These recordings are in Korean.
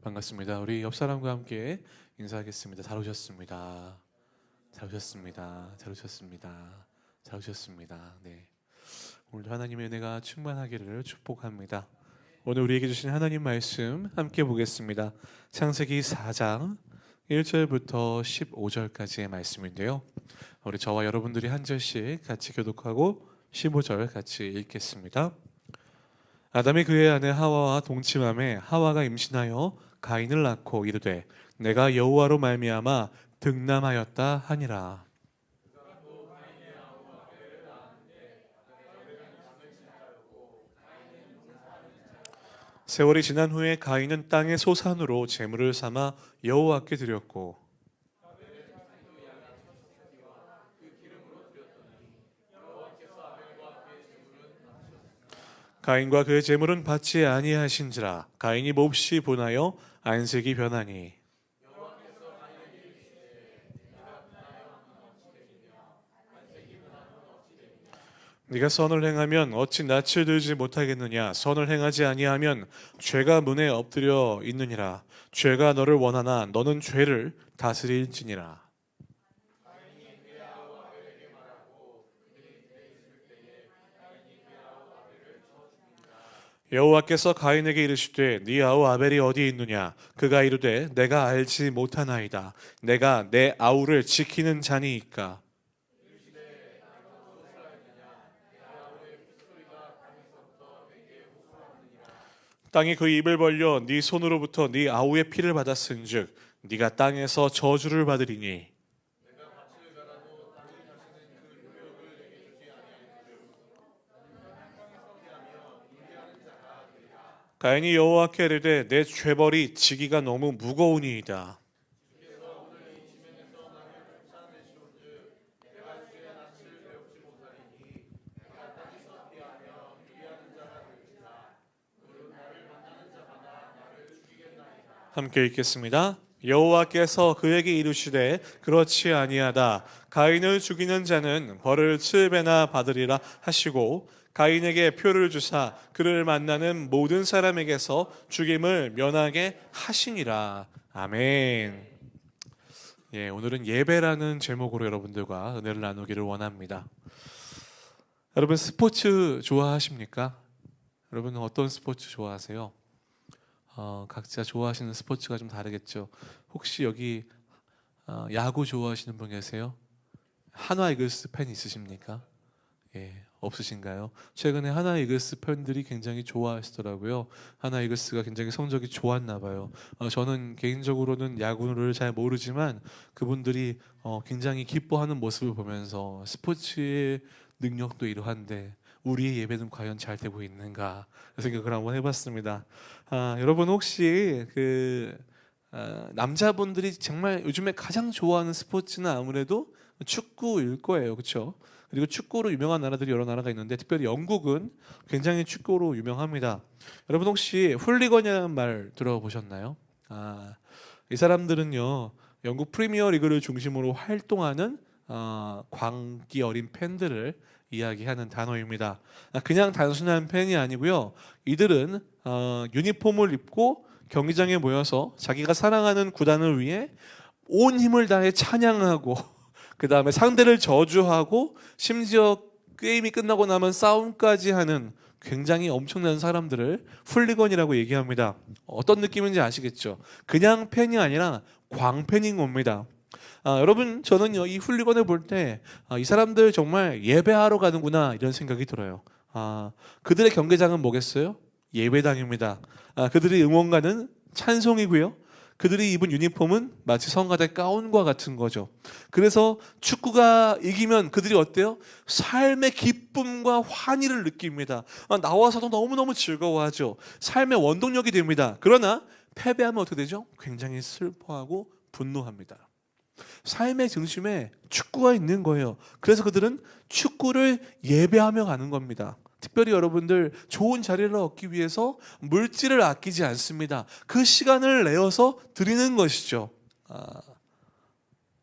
반갑습니다. 우리 옆 사람과 함께 인사하겠습니다. 잘 오셨습니다. 잘 오셨습니다. 잘 오셨습니다. 잘 오셨습니다. 네. 오늘도 하나님의 은혜가 충만하기를 축복합니다. 오늘 우리에게 주신 하나님 말씀 함께 보겠습니다. 창세기 4장 1절부터 15절까지의 말씀인데요. 우리 저와 여러분들이 한 절씩 같이 교독하고 15절 같이 읽겠습니다. 아담이 그의 아내 하와와 동침함에 하와가 임신하여 가인을 낳고 이르되 내가 여호와로 말미암아 득남하였다 하니라. 세월이 지난 후에 가인은 땅의 소산으로 제물을 삼아 여호와께 드렸고 가인과 그의 제물은 받지 아니하신지라. 가인이 몹시 분하여 안색이 변하니 네가 선을 행하면 어찌 낯을 들지 못하겠느냐. 선을 행하지 아니하면 죄가 문에 엎드려 있느니라. 죄가 너를 원하나 너는 죄를 다스릴지니라. 여호와께서 가인에게 이르시되 네 아우 아벨이 어디 있느냐. 그가 이르되 내가 알지 못하나이다. 내가 내 아우를 지키는 자니이까. 땅이 그 입을 벌려 네 손으로부터 네 아우의 피를 받았은즉 네가 땅에서 저주를 받으리니. 가인이 여호와께 이르되 내 죄벌이 지기가 너무 무거우니이다. 함께 읽겠습니다. 여호와께서 그에게 이르시되 그렇지 아니하다. 가인을 죽이는 자는 벌을 7배나 받으리라 하시고 가인에게 표를 주사 그를 만나는 모든 사람에게서 죽임을 면하게 하시니라. 아멘. 예, 오늘은 예배라는 제목으로 여러분들과 은혜를 나누기를 원합니다. 여러분 스포츠 좋아하십니까? 여러분 어떤 스포츠 좋아하세요? 각자 좋아하시는 스포츠가 좀 다르겠죠. 혹시 여기 야구 좋아하시는 분 계세요? 한화 이글스 팬 있으십니까? 예, 없으신가요? 최근에 한화 이글스 팬들이 굉장히 좋아하시더라고요. 한화 이글스가 굉장히 성적이 좋았나 봐요. 저는 개인적으로는 야구를 잘 모르지만 그분들이 굉장히 기뻐하는 모습을 보면서 스포츠의 능력도 이러한데 우리의 예배는 과연 잘 되고 있는가 생각을 한번 해봤습니다. 여러분 혹시 남자분들이 정말 요즘에 가장 좋아하는 스포츠는 아무래도 축구일 거예요, 그렇죠? 그리고 축구로 유명한 나라들이 여러 나라가 있는데 특별히 영국은 굉장히 축구로 유명합니다. 여러분 혹시 훌리건이라는 말 들어보셨나요? 이 사람들은요 영국 프리미어 리그를 중심으로 활동하는 광기 어린 팬들을 이야기하는 단어입니다. 그냥 단순한 팬이 아니고요. 이들은 유니폼을 입고 경기장에 모여서 자기가 사랑하는 구단을 위해 온 힘을 다해 찬양하고 그 다음에 상대를 저주하고 심지어 게임이 끝나고 나면 싸움까지 하는 굉장히 엄청난 사람들을 훌리건이라고 얘기합니다. 어떤 느낌인지 아시겠죠? 그냥 팬이 아니라 광팬인 겁니다. 여러분 저는요 이 훌리건을 볼 때 이 사람들 정말 예배하러 가는구나 이런 생각이 들어요. 그들의 경기장은 뭐겠어요? 예배당입니다. 그들의 응원가는 찬송이고요. 그들이 입은 유니폼은 마치 성가대 가운과 같은 거죠. 그래서 축구가 이기면 그들이 어때요? 삶의 기쁨과 환희를 느낍니다. 나와서도 너무너무 즐거워하죠. 삶의 원동력이 됩니다. 그러나 패배하면 어떻게 되죠? 굉장히 슬퍼하고 분노합니다. 삶의 중심에 축구가 있는 거예요. 그래서 그들은 축구를 예배하며 가는 겁니다. 특별히 여러분들 좋은 자리를 얻기 위해서 물질을 아끼지 않습니다. 그 시간을 내어서 드리는 것이죠.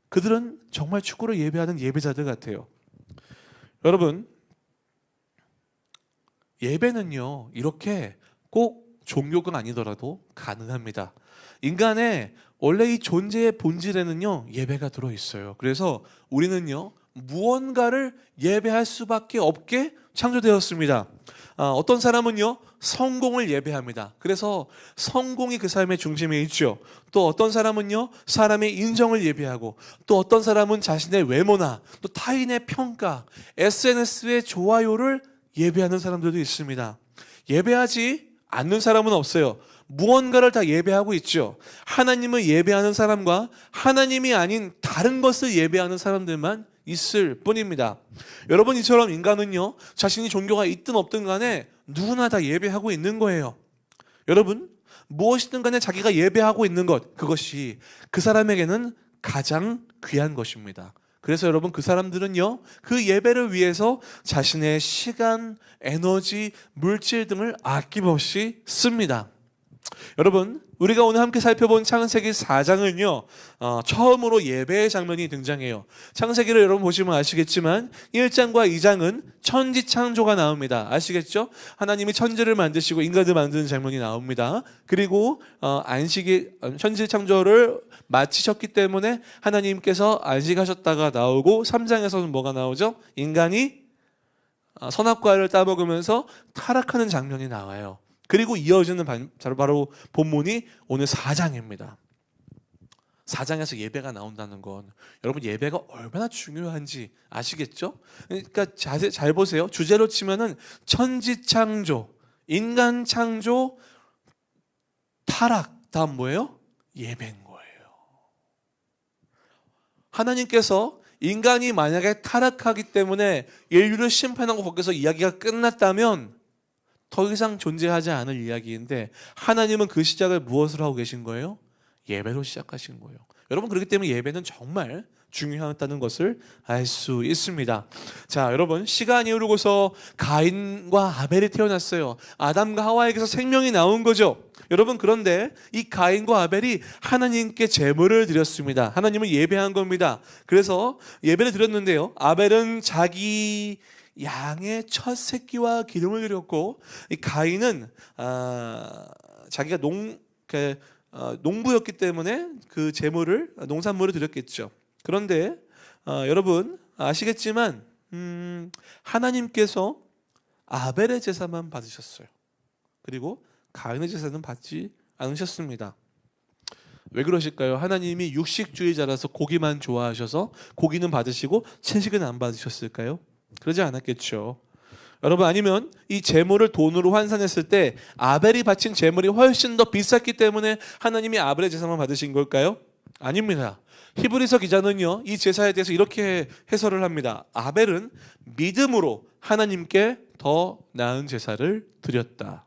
그들은 정말 축구를 예배하는 예배자들 같아요. 여러분 예배는요 이렇게 꼭 종교가 아니더라도 가능합니다. 인간의 원래 이 존재의 본질에는요, 예배가 들어있어요. 그래서 우리는요, 무언가를 예배할 수밖에 없게 창조되었습니다. 어떤 사람은요, 성공을 예배합니다. 그래서 성공이 그 삶의 중심에 있죠. 또 어떤 사람은요, 사람의 인정을 예배하고, 또 어떤 사람은 자신의 외모나 또 타인의 평가, SNS의 좋아요를 예배하는 사람들도 있습니다. 예배하지 않는 사람은 없어요. 무언가를 다 예배하고 있죠. 하나님을 예배하는 사람과 하나님이 아닌 다른 것을 예배하는 사람들만 있을 뿐입니다. 여러분, 이처럼 인간은요, 자신이 종교가 있든 없든 간에 누구나 다 예배하고 있는 거예요. 여러분, 무엇이든 간에 자기가 예배하고 있는 것, 그것이 그 사람에게는 가장 귀한 것입니다. 그래서 여러분, 그 사람들은요, 그 예배를 위해서 자신의 시간, 에너지, 물질 등을 아낌없이 씁니다. 여러분, 우리가 오늘 함께 살펴본 창세기 4장은요, 처음으로 예배의 장면이 등장해요. 창세기를 여러분 보시면 아시겠지만 1장과 2장은 천지창조가 나옵니다. 아시겠죠? 하나님이 천지를 만드시고 인간을 만드는 장면이 나옵니다. 그리고 천지창조를 마치셨기 때문에 하나님께서 안식하셨다가 나오고, 3장에서는 뭐가 나오죠? 인간이 선악과를 따먹으면서 타락하는 장면이 나와요. 그리고 이어지는 바로 본문이 오늘 4장입니다. 4장에서 예배가 나온다는 건 여러분, 예배가 얼마나 중요한지 아시겠죠? 그러니까 잘 보세요. 주제로 치면은 천지창조, 인간창조, 타락, 다음 뭐예요? 예배인 거예요. 하나님께서 인간이 만약에 타락하기 때문에 인류를 심판하고 거기서 이야기가 끝났다면 더 이상 존재하지 않을 이야기인데, 하나님은 그 시작을 무엇으로 하고 계신 거예요? 예배로 시작하신 거예요. 여러분, 그렇기 때문에 예배는 정말 중요하다는 것을 알 수 있습니다. 자, 여러분, 시간이 흐르고서 가인과 아벨이 태어났어요. 아담과 하와에게서 생명이 나온 거죠. 여러분, 그런데 이 가인과 아벨이 하나님께 제물을 드렸습니다. 하나님을 예배한 겁니다. 그래서 예배를 드렸는데요, 아벨은 자기 양의 첫 새끼와 기름을 드렸고, 이 가인은 자기가 농부였기 때문에 그 제물을, 농산물을 드렸겠죠. 그런데 여러분 아시겠지만 하나님께서 아벨의 제사만 받으셨어요. 그리고 가인의 제사는 받지 않으셨습니다. 왜 그러실까요? 하나님이 육식주의자라서 고기만 좋아하셔서 고기는 받으시고 채식은 안 받으셨을까요? 그러지 않았겠죠. 여러분, 아니면 이 제물을 돈으로 환산했을 때 아벨이 바친 제물이 훨씬 더 비쌌기 때문에 하나님이 아벨의 제사만 받으신 걸까요? 아닙니다. 히브리서 기자는요, 이 제사에 대해서 이렇게 해설을 합니다. 아벨은 믿음으로 하나님께 더 나은 제사를 드렸다.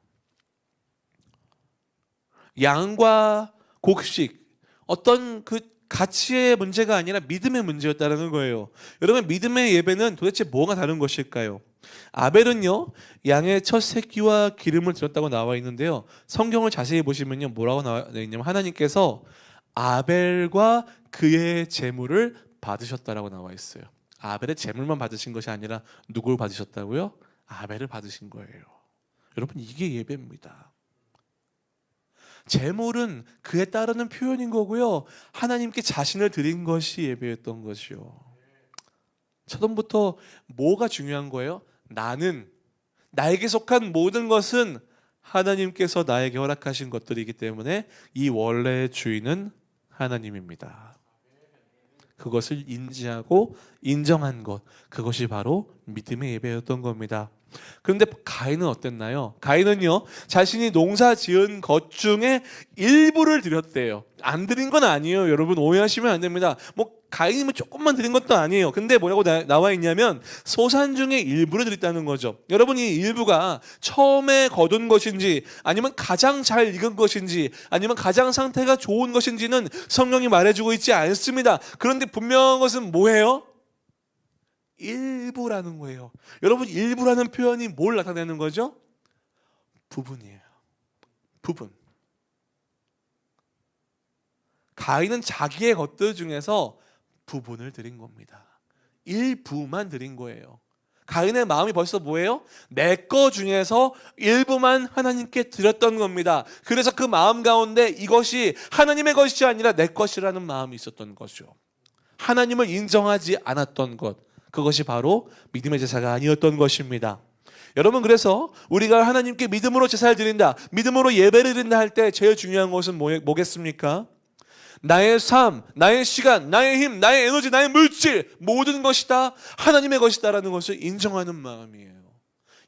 양과 곡식, 어떤 그 가치의 문제가 아니라 믿음의 문제였다는 거예요. 여러분, 믿음의 예배는 도대체 뭐가 다른 것일까요? 아벨은요, 양의 첫 새끼와 기름을 드렸다고 나와 있는데요, 성경을 자세히 보시면요, 뭐라고 나와 있냐면 하나님께서 아벨과 그의 제물을 받으셨다라고 나와 있어요. 아벨의 제물만 받으신 것이 아니라 누구를 받으셨다고요? 아벨을 받으신 거예요. 여러분, 이게 예배입니다. 제물은 그에 따르는 표현인 거고요, 하나님께 자신을 드린 것이 예배였던 것이요. 처음부터 뭐가 중요한 거예요? 나에게 속한 모든 것은 하나님께서 나에게 허락하신 것들이기 때문에 이 원래의 주인은 하나님입니다. 그것을 인지하고 인정한 것, 그것이 바로 믿음의 예배였던 겁니다. 그런데 가인은 어땠나요? 가인은요, 자신이 농사 지은 것 중에 일부를 드렸대요. 안 드린 건 아니에요. 여러분, 오해하시면 안 됩니다. 가인이 조금만 드린 것도 아니에요. 근데 뭐라고 나와 있냐면 소산 중에 일부를 드렸다는 거죠. 여러분, 이 일부가 처음에 거둔 것인지 아니면 가장 잘 익은 것인지 아니면 가장 상태가 좋은 것인지는 성경이 말해주고 있지 않습니다. 그런데 분명한 것은 뭐예요? 일부라는 거예요. 여러분, 일부라는 표현이 뭘 나타내는 거죠? 부분이에요. 부분. 가인은 자기의 것들 중에서 부분을 드린 겁니다. 일부만 드린 거예요. 가인의 마음이 벌써 뭐예요? 내 거 중에서 일부만 하나님께 드렸던 겁니다. 그래서 그 마음 가운데 이것이 하나님의 것이 아니라 내 것이라는 마음이 있었던 거죠. 하나님을 인정하지 않았던 것, 그것이 바로 믿음의 제사가 아니었던 것입니다. 여러분, 그래서 우리가 하나님께 믿음으로 제사를 드린다, 믿음으로 예배를 드린다 할 때 제일 중요한 것은 뭐겠습니까? 나의 삶, 나의 시간, 나의 힘, 나의 에너지, 나의 물질, 모든 것이 다 하나님의 것이다라는 것을 인정하는 마음이에요.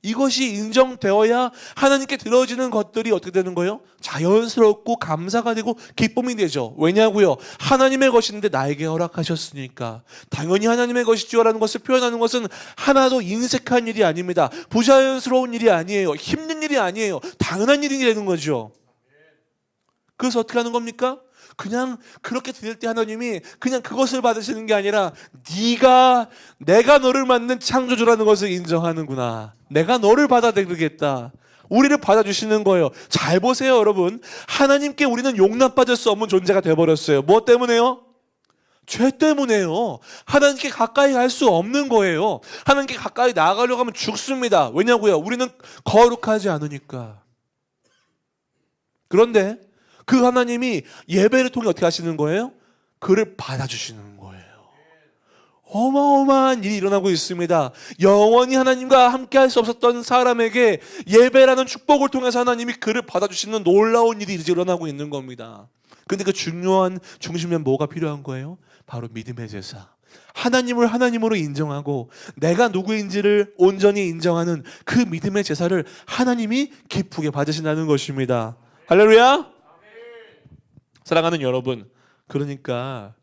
이것이 인정되어야 하나님께 들어지는 것들이 어떻게 되는 거예요? 자연스럽고 감사가 되고 기쁨이 되죠. 왜냐고요? 하나님의 것인데 나에게 허락하셨으니까 당연히 하나님의 것이지요라는 것을 표현하는 것은 하나도 인색한 일이 아닙니다. 부자연스러운 일이 아니에요. 힘든 일이 아니에요. 당연한 일이 되는 거죠. 그래서 어떻게 하는 겁니까? 그냥 그렇게 드릴 때 하나님이 그냥 그것을 받으시는 게 아니라 내가 너를 만든 창조주라는 것을 인정하는구나. 내가 너를 받아들이겠다. 우리를 받아주시는 거예요. 잘 보세요, 여러분. 하나님께 우리는 용납받을 수 없는 존재가 되어버렸어요. 무엇 때문에요? 죄 때문에요. 하나님께 가까이 갈 수 없는 거예요. 하나님께 가까이 나아가려고 하면 죽습니다. 왜냐고요? 우리는 거룩하지 않으니까. 그런데 그 하나님이 예배를 통해 어떻게 하시는 거예요? 그를 받아주시는 거예요. 어마어마한 일이 일어나고 있습니다. 영원히 하나님과 함께 할 수 없었던 사람에게 예배라는 축복을 통해서 하나님이 그를 받아주시는 놀라운 일이 일어나고 있는 겁니다. 근데 그 중요한 중심에 뭐가 필요한 거예요? 바로 믿음의 제사. 하나님을 하나님으로 인정하고 내가 누구인지를 온전히 인정하는 그 믿음의 제사를 하나님이 기쁘게 받으신다는 것입니다. 할렐루야! 사랑하는 여러분, 그러니까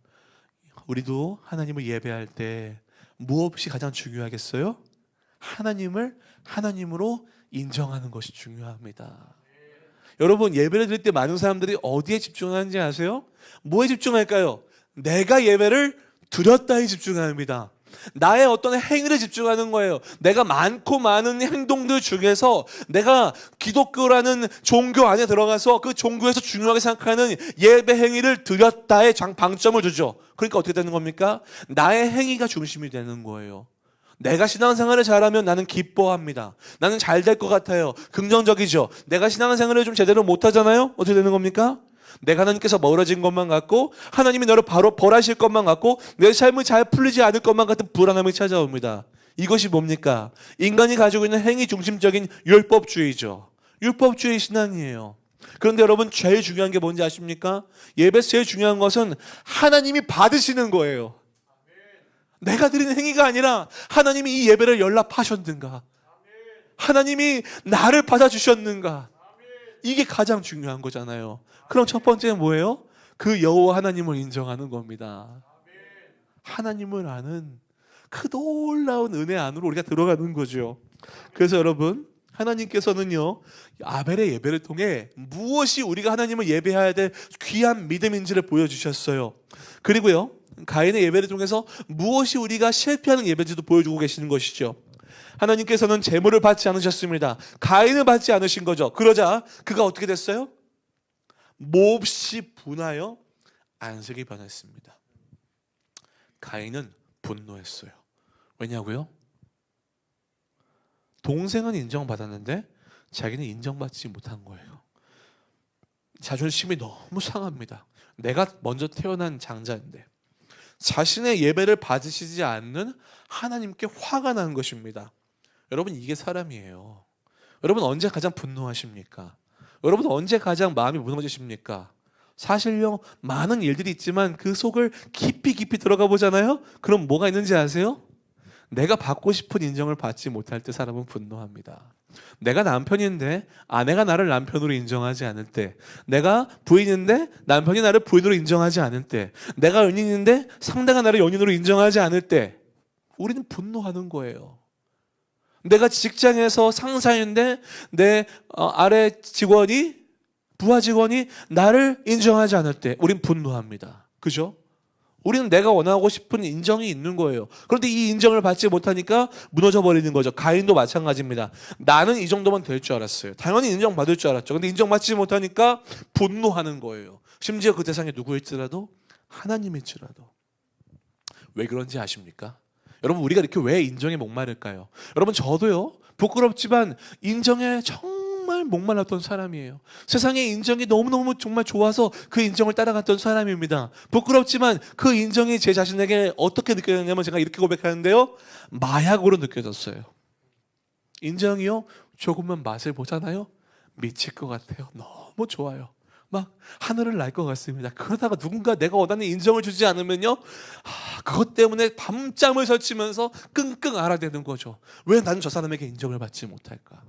우리도 하나님을 예배할 때 무엇이 가장 중요하겠어요? 하나님을 하나님으로 인정하는 것이 중요합니다. 여러분, 예배를 드릴 때 많은 사람들이 어디에 집중하는지 아세요? 뭐에 집중할까요? 내가 예배를 드렸다에 집중합니다. 나의 어떤 행위를 집중하는 거예요. 내가 많고 많은 행동들 중에서 내가 기독교라는 종교 안에 들어가서 그 종교에서 중요하게 생각하는 예배 행위를 드렸다에 방점을 두죠. 그러니까 어떻게 되는 겁니까? 나의 행위가 중심이 되는 거예요. 내가 신앙생활을 잘하면 나는 기뻐합니다. 나는 잘 될 것 같아요. 긍정적이죠. 내가 신앙생활을 좀 제대로 못하잖아요. 어떻게 되는 겁니까? 내가 하나님께서 멀어진 것만 같고 하나님이 너를 바로 벌하실 것만 같고 내 삶이 잘 풀리지 않을 것만 같은 불안함이 찾아옵니다. 이것이 뭡니까? 인간이 가지고 있는 행위 중심적인 율법주의죠. 율법주의 신앙이에요. 그런데 여러분, 제일 중요한 게 뭔지 아십니까? 예배에서 제일 중요한 것은 하나님이 받으시는 거예요. 내가 드리는 행위가 아니라 하나님이 이 예배를 연락하셨는가? 하나님이 나를 받아주셨는가? 이게 가장 중요한 거잖아요. 그럼 첫 번째는 뭐예요? 그 여호와 하나님을 인정하는 겁니다. 하나님을 아는 그 놀라운 은혜 안으로 우리가 들어가는 거죠. 그래서 여러분, 하나님께서는요, 아벨의 예배를 통해 무엇이 우리가 하나님을 예배해야 될 귀한 믿음인지를 보여주셨어요. 그리고요, 가인의 예배를 통해서 무엇이 우리가 실패하는 예배인지도 보여주고 계시는 것이죠. 하나님께서는 제물을 받지 않으셨습니다. 가인을 받지 않으신 거죠. 그러자 그가 어떻게 됐어요? 몹시 분하여 안색이 변했습니다. 가인은 분노했어요. 왜냐고요? 동생은 인정받았는데 자기는 인정받지 못한 거예요. 자존심이 너무 상합니다. 내가 먼저 태어난 장자인데 자신의 예배를 받으시지 않는 하나님께 화가 난 것입니다. 여러분, 이게 사람이에요. 여러분, 언제 가장 분노하십니까? 여러분, 언제 가장 마음이 무너지십니까? 사실요, 많은 일들이 있지만 그 속을 깊이 들어가 보잖아요? 그럼 뭐가 있는지 아세요? 내가 받고 싶은 인정을 받지 못할 때 사람은 분노합니다. 내가 남편인데 아내가 나를 남편으로 인정하지 않을 때, 내가 부인인데 남편이 나를 부인으로 인정하지 않을 때, 내가 연인인데 상대가 나를 연인으로 인정하지 않을 때 우리는 분노하는 거예요. 내가 직장에서 상사인데 내 아래 직원이, 부하 직원이 나를 인정하지 않을 때 우린 분노합니다. 그죠? 우리는 내가 원하고 싶은 인정이 있는 거예요. 그런데 이 인정을 받지 못하니까 무너져 버리는 거죠. 가인도 마찬가지입니다. 나는 이 정도만 될 줄 알았어요. 당연히 인정받을 줄 알았죠. 근데 인정받지 못하니까 분노하는 거예요. 심지어 그 대상이 누구일지라도 하나님일지라도. 왜 그런지 아십니까? 여러분 우리가 이렇게 왜 인정에 목마를까요? 여러분 저도요 부끄럽지만 인정에 정말 목말랐던 사람이에요. 세상에 인정이 너무너무 정말 좋아서 그 인정을 따라갔던 사람입니다. 부끄럽지만 그 인정이 제 자신에게 어떻게 느껴졌냐면 제가 이렇게 고백하는데요, 마약으로 느껴졌어요. 인정이요? 조금만 맛을 보잖아요, 미칠 것 같아요. 너무 좋아요. 막 하늘을 날 것 같습니다. 그러다가 누군가 내가 원하는 인정을 주지 않으면요, 그것 때문에 밤잠을 설치면서 끙끙 앓아대는 거죠. 왜 나는 저 사람에게 인정을 받지 못할까?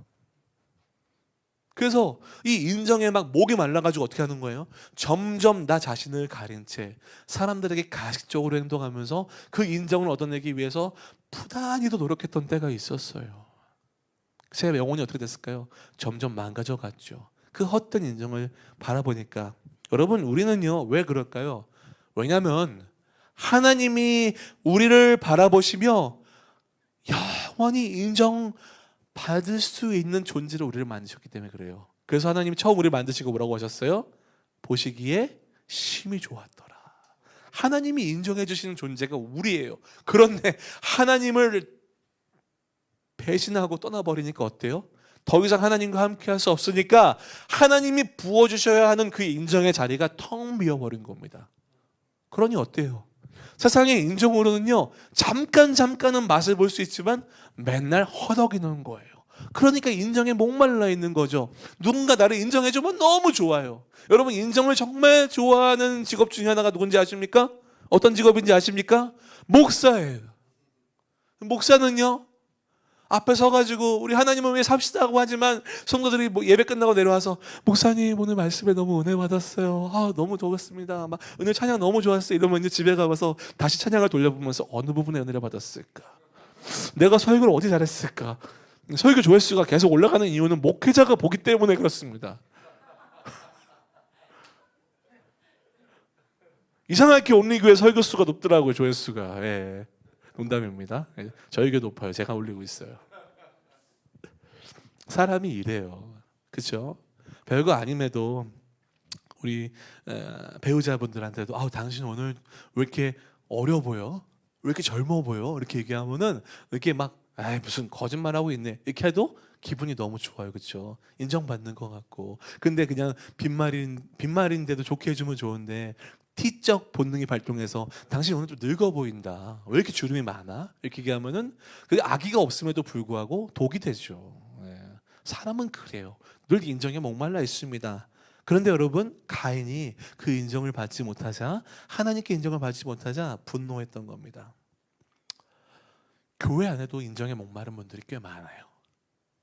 그래서 이 인정에 막 목이 말라가지고 어떻게 하는 거예요? 점점 나 자신을 가린 채 사람들에게 가식적으로 행동하면서 그 인정을 얻어내기 위해서 부단히도 노력했던 때가 있었어요. 제 영혼이 어떻게 됐을까요? 점점 망가져 갔죠. 그 헛된 인정을 바라보니까. 여러분 우리는요 왜 그럴까요? 왜냐하면 하나님이 우리를 바라보시며 영원히 인정받을 수 있는 존재로 우리를 만드셨기 때문에 그래요. 그래서 하나님이 처음 우리를 만드시고 뭐라고 하셨어요? 보시기에 심히 좋았더라. 하나님이 인정해 주시는 존재가 우리예요. 그런데 하나님을 배신하고 떠나버리니까 어때요? 더 이상 하나님과 함께 할 수 없으니까 하나님이 부어주셔야 하는 그 인정의 자리가 텅 비어버린 겁니다. 그러니 어때요? 세상의 인정으로는요 잠깐은 맛을 볼 수 있지만 맨날 허덕이는 거예요. 그러니까 인정에 목말라 있는 거죠. 누군가 나를 인정해주면 너무 좋아요. 여러분 인정을 정말 좋아하는 직업 중에 하나가 누군지 아십니까? 어떤 직업인지 아십니까? 목사예요. 목사는요 앞에 서가지고 우리 하나님을 위해 삽시다고 하지만 성도들이 뭐 예배 끝나고 내려와서 목사님 오늘 말씀에 너무 은혜 받았어요. 너무 좋았습니다. 막 오늘 찬양 너무 좋았어요. 이러면 이제 집에 가서 다시 찬양을 돌려보면서 어느 부분에 은혜를 받았을까? 내가 설교를 어디 잘했을까? 설교 조회수가 계속 올라가는 이유는 목회자가 보기 때문에 그렇습니다. 이상하게 온리교회 설교 수가 높더라고요. 조회수가. 예. 농담입니다. 저희 교회 높아요. 제가 올리고 있어요. 사람이 이래요. 그렇죠? 별거 아님에도 우리 배우자분들한테도 당신 오늘 왜 이렇게 어려 보여? 왜 이렇게 젊어 보여? 이렇게 얘기하면은 이렇게 막 무슨 거짓말하고 있네 이렇게 해도 기분이 너무 좋아요. 그렇죠? 인정받는 것 같고. 근데 그냥 빈말인데도 좋게 해주면 좋은데 티적 본능이 발동해서 당신 오늘 좀 늙어 보인다. 왜 이렇게 주름이 많아? 이렇게 얘기하면은 그게 악의가 없음에도 불구하고 독이 되죠. 사람은 그래요. 늘 인정에 목말라 있습니다. 그런데 여러분 가인이 그 인정을 받지 못하자, 하나님께 인정을 받지 못하자 분노했던 겁니다. 교회 안에도 인정에 목마른 분들이 꽤 많아요.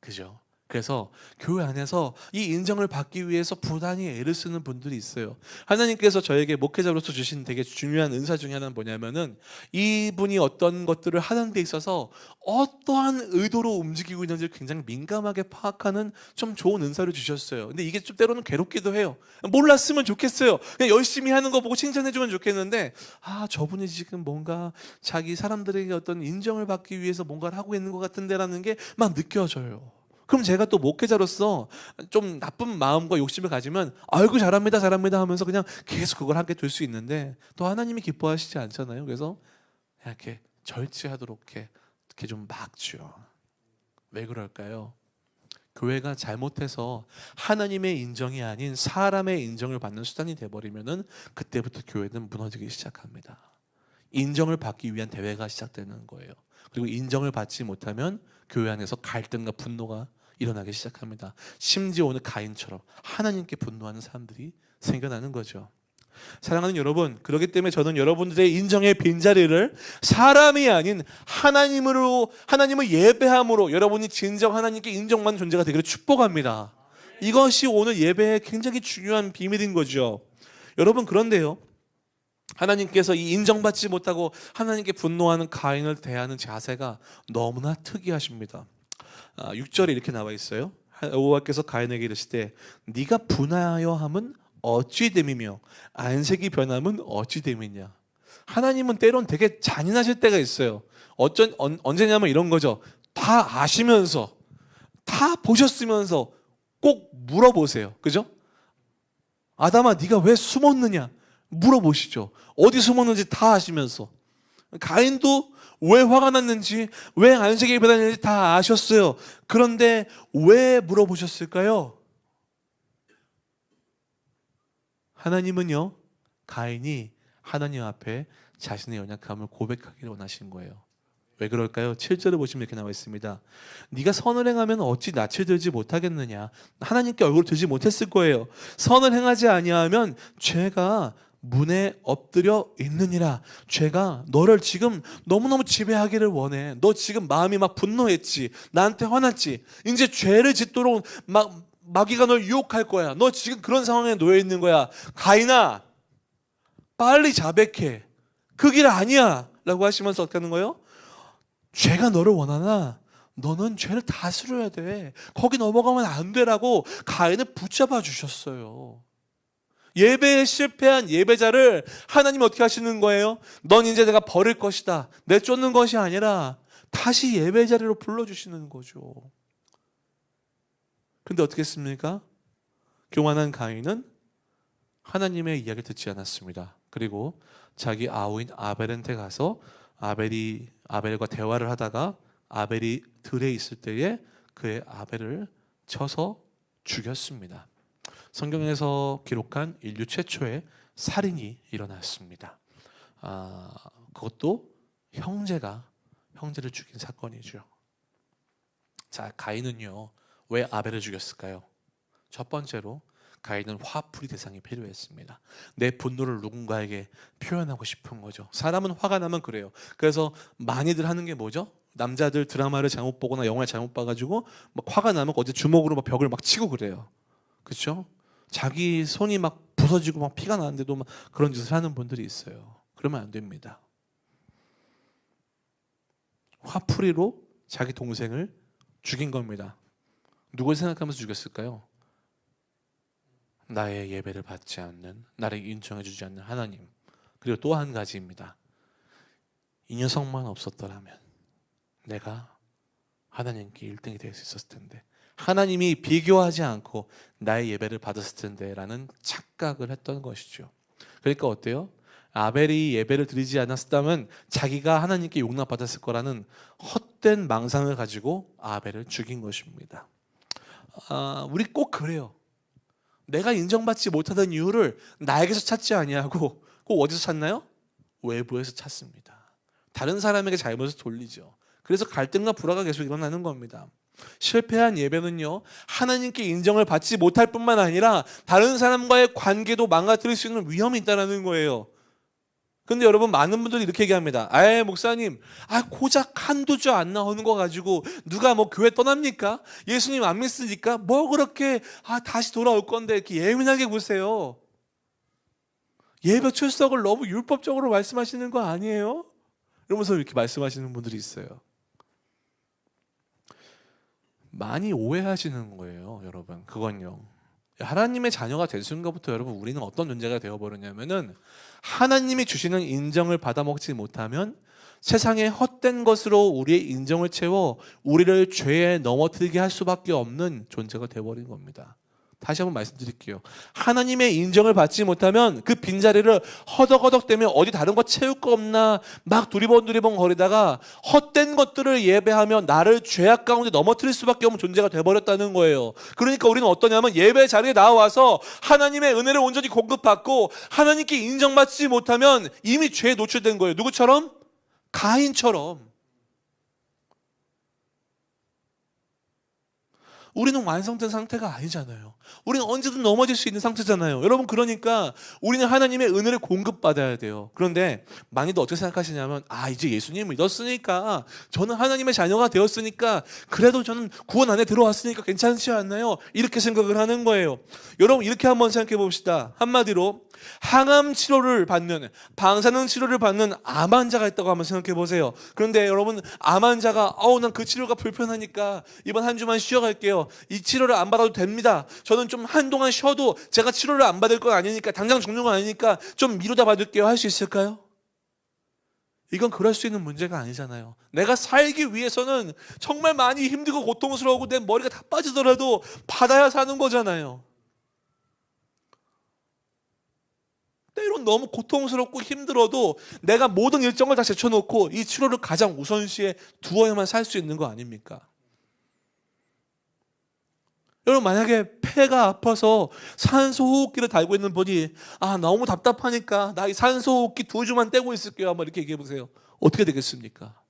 그죠? 그래서 교회 안에서 이 인정을 받기 위해서 부단히 애를 쓰는 분들이 있어요. 하나님께서 저에게 목회자로서 주신 되게 중요한 은사 중에 하나는 뭐냐면은 이분이 어떤 것들을 하는 데 있어서 어떠한 의도로 움직이고 있는지 굉장히 민감하게 파악하는 좀 좋은 은사를 주셨어요. 근데 이게 좀 때로는 괴롭기도 해요. 몰랐으면 좋겠어요. 그냥 열심히 하는 거 보고 칭찬해주면 좋겠는데 저분이 지금 뭔가 자기 사람들에게 어떤 인정을 받기 위해서 뭔가를 하고 있는 것 같은데라는 게 막 느껴져요. 그럼 제가 또 목회자로서 좀 나쁜 마음과 욕심을 가지면 아이고 잘합니다 하면서 그냥 계속 그걸 하게 될 수 있는데 또 하나님이 기뻐하시지 않잖아요. 그래서 이렇게 절제하도록 이렇게 좀 막죠. 왜 그럴까요? 교회가 잘못해서 하나님의 인정이 아닌 사람의 인정을 받는 수단이 돼버리면은 그때부터 교회는 무너지기 시작합니다. 인정을 받기 위한 대회가 시작되는 거예요. 그리고 인정을 받지 못하면 교회 안에서 갈등과 분노가 일어나기 시작합니다. 심지어 오늘 가인처럼 하나님께 분노하는 사람들이 생겨나는 거죠. 사랑하는 여러분, 그렇기 때문에 저는 여러분들의 인정의 빈자리를 사람이 아닌 하나님을 예배함으로 여러분이 진정 하나님께 인정받는 존재가 되기를 축복합니다. 이것이 오늘 예배의 굉장히 중요한 비밀인 거죠. 여러분 그런데요, 하나님께서 이 인정받지 못하고 하나님께 분노하는 가인을 대하는 자세가 너무나 특이하십니다. 6절에 이렇게 나와 있어요. 여호와께서 가인에게 이르시되 네가 분하여 함은 어찌 됨이며 안색이 변함은 어찌 됨이냐. 하나님은 때론 되게 잔인하실 때가 있어요. 언제냐면 이런 거죠. 다 아시면서 다 보셨으면서 꼭 물어보세요. 그죠? 아담아 네가 왜 숨었느냐 물어보시죠. 어디 숨었는지 다 아시면서 가인도 왜 화가 났는지, 왜 안식일 예배했는지 다 아셨어요. 그런데 왜 물어보셨을까요? 하나님은요, 가인이 하나님 앞에 자신의 연약함을 고백하기를 원하신 거예요. 왜 그럴까요? 7절을 보시면 이렇게 나와 있습니다. 네가 선을 행하면 어찌 낯을 들지 못하겠느냐. 하나님께 얼굴을 들지 못했을 거예요. 선을 행하지 아니하면 죄가 문에 엎드려 있느니라. 죄가 너를 지금 너무너무 지배하기를 원해. 너 지금 마음이 막 분노했지. 나한테 화났지. 이제 죄를 짓도록 마귀가 널 유혹할 거야. 너 지금 그런 상황에 놓여 있는 거야. 가인아, 빨리 자백해. 그 길 아니야 라고 하시면서 어떻게 하는 거예요? 죄가 너를 원하나 너는 죄를 다스려야 돼. 거기 넘어가면 안 되라고 가인을 붙잡아 주셨어요. 예배에 실패한 예배자를 하나님이 어떻게 하시는 거예요? 넌 이제 내가 버릴 것이다. 내쫓는 것이 아니라 다시 예배 자리로 불러주시는 거죠. 근데 어떻게 했습니까? 교만한 가인은 하나님의 이야기를 듣지 않았습니다. 그리고 자기 아우인 아벨한테 가서 아벨과 대화를 하다가 아벨이 들에 있을 때에 그의 아벨을 쳐서 죽였습니다. 성경에서 기록한 인류 최초의 살인이 일어났습니다. 그것도 형제를 죽인 사건이죠. 자, 가인은요, 왜 아벨을 죽였을까요? 첫 번째로 가인은 화풀이 대상이 필요했습니다. 내 분노를 누군가에게 표현하고 싶은 거죠. 사람은 화가 나면 그래요. 그래서 많이들 하는 게 뭐죠? 남자들 드라마를 잘못 보거나 영화를 잘못 봐가지고 막 화가 나면 어디 주먹으로 막 벽을 막 치고 그래요. 그렇죠? 자기 손이 막 부서지고 막 피가 나는데도 막 그런 짓을 하는 분들이 있어요. 그러면 안 됩니다. 화풀이로 자기 동생을 죽인 겁니다. 누굴 생각하면서 죽였을까요? 나의 예배를 받지 않는, 나를 인정해주지 않는 하나님. 그리고 또 한 가지입니다. 이 녀석만 없었더라면 내가 하나님께 1등이 될 수 있었을 텐데, 하나님이 비교하지 않고 나의 예배를 받았을 텐데 라는 착각을 했던 것이죠. 그러니까 어때요? 아벨이 예배를 드리지 않았다면 자기가 하나님께 용납받았을 거라는 헛된 망상을 가지고 아벨을 죽인 것입니다. 우리 꼭 그래요. 내가 인정받지 못하던 이유를 나에게서 찾지 아니하고 꼭 어디서 찾나요? 외부에서 찾습니다. 다른 사람에게 잘못을 돌리죠. 그래서 갈등과 불화가 계속 일어나는 겁니다. 실패한 예배는요, 하나님께 인정을 받지 못할 뿐만 아니라 다른 사람과의 관계도 망가뜨릴 수 있는 위험이 있다는 거예요. 근데 여러분, 많은 분들이 이렇게 얘기합니다. 목사님, 고작 한두 주 안 나오는 거 가지고 누가 뭐 교회 떠납니까? 예수님 안 믿으니까 뭐 그렇게 다시 돌아올 건데 이렇게 예민하게 보세요. 예배 출석을 너무 율법적으로 말씀하시는 거 아니에요? 이러면서 이렇게 말씀하시는 분들이 있어요. 많이 오해하시는 거예요, 여러분. 그건요, 하나님의 자녀가 된 순간부터 여러분, 우리는 어떤 존재가 되어버렸냐면은 하나님이 주시는 인정을 받아먹지 못하면 세상의 헛된 것으로 우리의 인정을 채워 우리를 죄에 넘어뜨리게 할 수밖에 없는 존재가 되어버린 겁니다. 다시 한번 말씀드릴게요. 하나님의 인정을 받지 못하면 그 빈자리를 허덕허덕대며 어디 다른 거 채울 거 없나 막 두리번 거리다가 헛된 것들을 예배하며 나를 죄악 가운데 넘어뜨릴 수밖에 없는 존재가 되어버렸다는 거예요. 그러니까 우리는 어떠냐면 예배 자리에 나와서 하나님의 은혜를 온전히 공급받고 하나님께 인정받지 못하면 이미 죄에 노출된 거예요. 누구처럼? 가인처럼. 우리는 완성된 상태가 아니잖아요. 우리는 언제든 넘어질 수 있는 상태잖아요. 여러분, 그러니까 우리는 하나님의 은혜를 공급받아야 돼요. 그런데 많이들 어떻게 생각하시냐면 이제 예수님 믿었으니까, 저는 하나님의 자녀가 되었으니까, 그래도 저는 구원 안에 들어왔으니까 괜찮지 않나요? 이렇게 생각을 하는 거예요. 여러분, 이렇게 한번 생각해 봅시다. 한마디로 항암 치료를 받는, 방사능 치료를 받는 암 환자가 있다고 한번 생각해 보세요. 그런데 여러분, 암 환자가 난 그 치료가 불편하니까 이번 한 주만 쉬어갈게요. 이 치료를 안 받아도 됩니다. 저는 좀 한동안 쉬어도 제가 치료를 안 받을 건 아니니까, 당장 죽는 건 아니니까 좀 미루다 받을게요. 할 수 있을까요? 이건 그럴 수 있는 문제가 아니잖아요. 내가 살기 위해서는 정말 많이 힘들고 고통스러우고 내 머리가 다 빠지더라도 받아야 사는 거잖아요. 때론 너무 고통스럽고 힘들어도 내가 모든 일정을 다 제쳐놓고 이 치료를 가장 우선시에 두어야만 살 수 있는 거 아닙니까? 여러분, 만약에 폐가 아파서 산소호흡기를 달고 있는 분이 너무 답답하니까 나 이 산소호흡기 2주만 떼고 있을게요 한번 이렇게 얘기해 보세요. 어떻게 되겠습니까?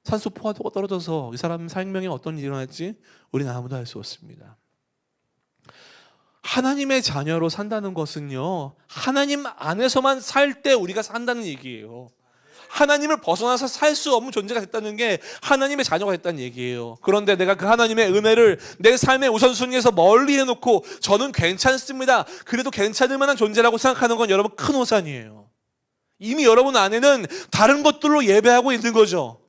산소 포화도가 떨어져서 이 사람 생명에 어떤 일이 일어날지 우리는 아무도 알 수 없습니다. 하나님의 자녀로 산다는 것은요, 하나님 안에서만 살 때 우리가 산다는 얘기예요. 하나님을 벗어나서 살 수 없는 존재가 됐다는 게 하나님의 자녀가 됐다는 얘기예요. 그런데 내가 그 하나님의 은혜를 내 삶의 우선순위에서 멀리 해놓고 저는 괜찮습니다, 그래도 괜찮을 만한 존재라고 생각하는 건 여러분 큰 오산이에요. 이미 여러분 안에는 다른 것들로 예배하고 있는 거죠.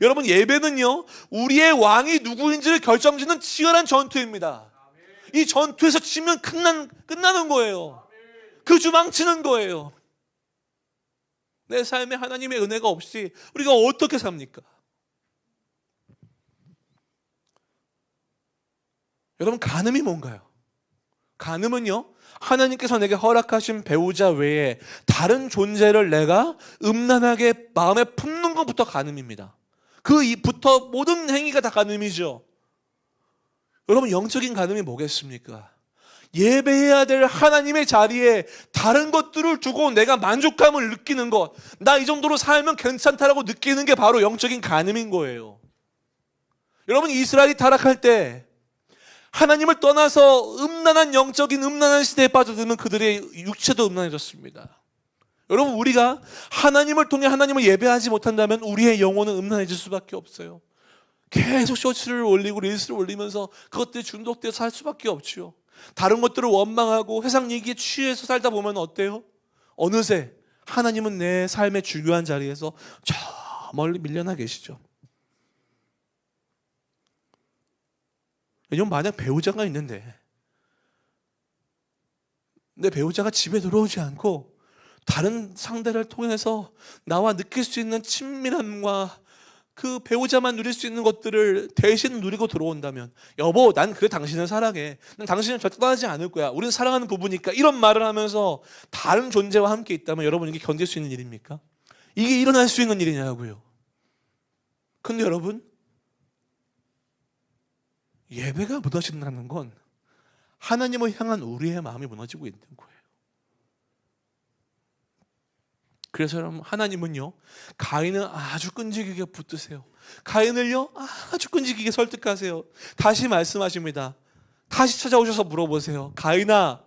여러분, 예배는요, 우리의 왕이 누구인지를 결정짓는 치열한 전투입니다. 이 전투에서 치면 끝나는 거예요. 그 주 망치는 거예요. 내 삶에 하나님의 은혜가 없이 우리가 어떻게 삽니까? 여러분, 간음이 뭔가요? 간음은요, 하나님께서 내게 허락하신 배우자 외에 다른 존재를 내가 음란하게 마음에 품는 것부터 간음입니다. 그 이부터 모든 행위가 다 간음이죠. 여러분, 영적인 간음이 뭐겠습니까? 예배해야 될 하나님의 자리에 다른 것들을 두고 내가 만족감을 느끼는 것, 나 이 정도로 살면 괜찮다라고 느끼는 게 바로 영적인 간음인 거예요. 여러분, 이스라엘이 타락할 때 하나님을 떠나서 영적인 음란한 시대에 빠져들면 그들의 육체도 음란해졌습니다. 여러분, 우리가 하나님을 통해 하나님을 예배하지 못한다면 우리의 영혼은 음란해질 수밖에 없어요. 계속 쇼츠를 올리고 릴스를 올리면서 그것들에 중독돼서 살 수밖에 없지요. 다른 것들을 원망하고 세상 얘기에 취해서 살다 보면 어때요? 어느새 하나님은 내 삶의 중요한 자리에서 저 멀리 밀려나 계시죠. 왜냐면 만약 배우자가 있는데 내 배우자가 집에 들어오지 않고 다른 상대를 통해서 나와 느낄 수 있는 친밀함과 그 배우자만 누릴 수 있는 것들을 대신 누리고 들어온다면, 여보, 난 그래 당신을 사랑해, 난 당신을 절대 떠나지 않을 거야, 우리는 사랑하는 부부니까, 이런 말을 하면서 다른 존재와 함께 있다면 여러분, 이게 견딜 수 있는 일입니까? 이게 일어날 수 있는 일이냐고요. 근데 여러분, 예배가 무너진다는 건 하나님을 향한 우리의 마음이 무너지고 있는 거예요. 그래서 여러분, 하나님은요, 가인을 아주 끈질기게 붙드세요. 가인을요, 아주 끈질기게 설득하세요. 다시 말씀하십니다. 다시 찾아오셔서 물어보세요. 가인아,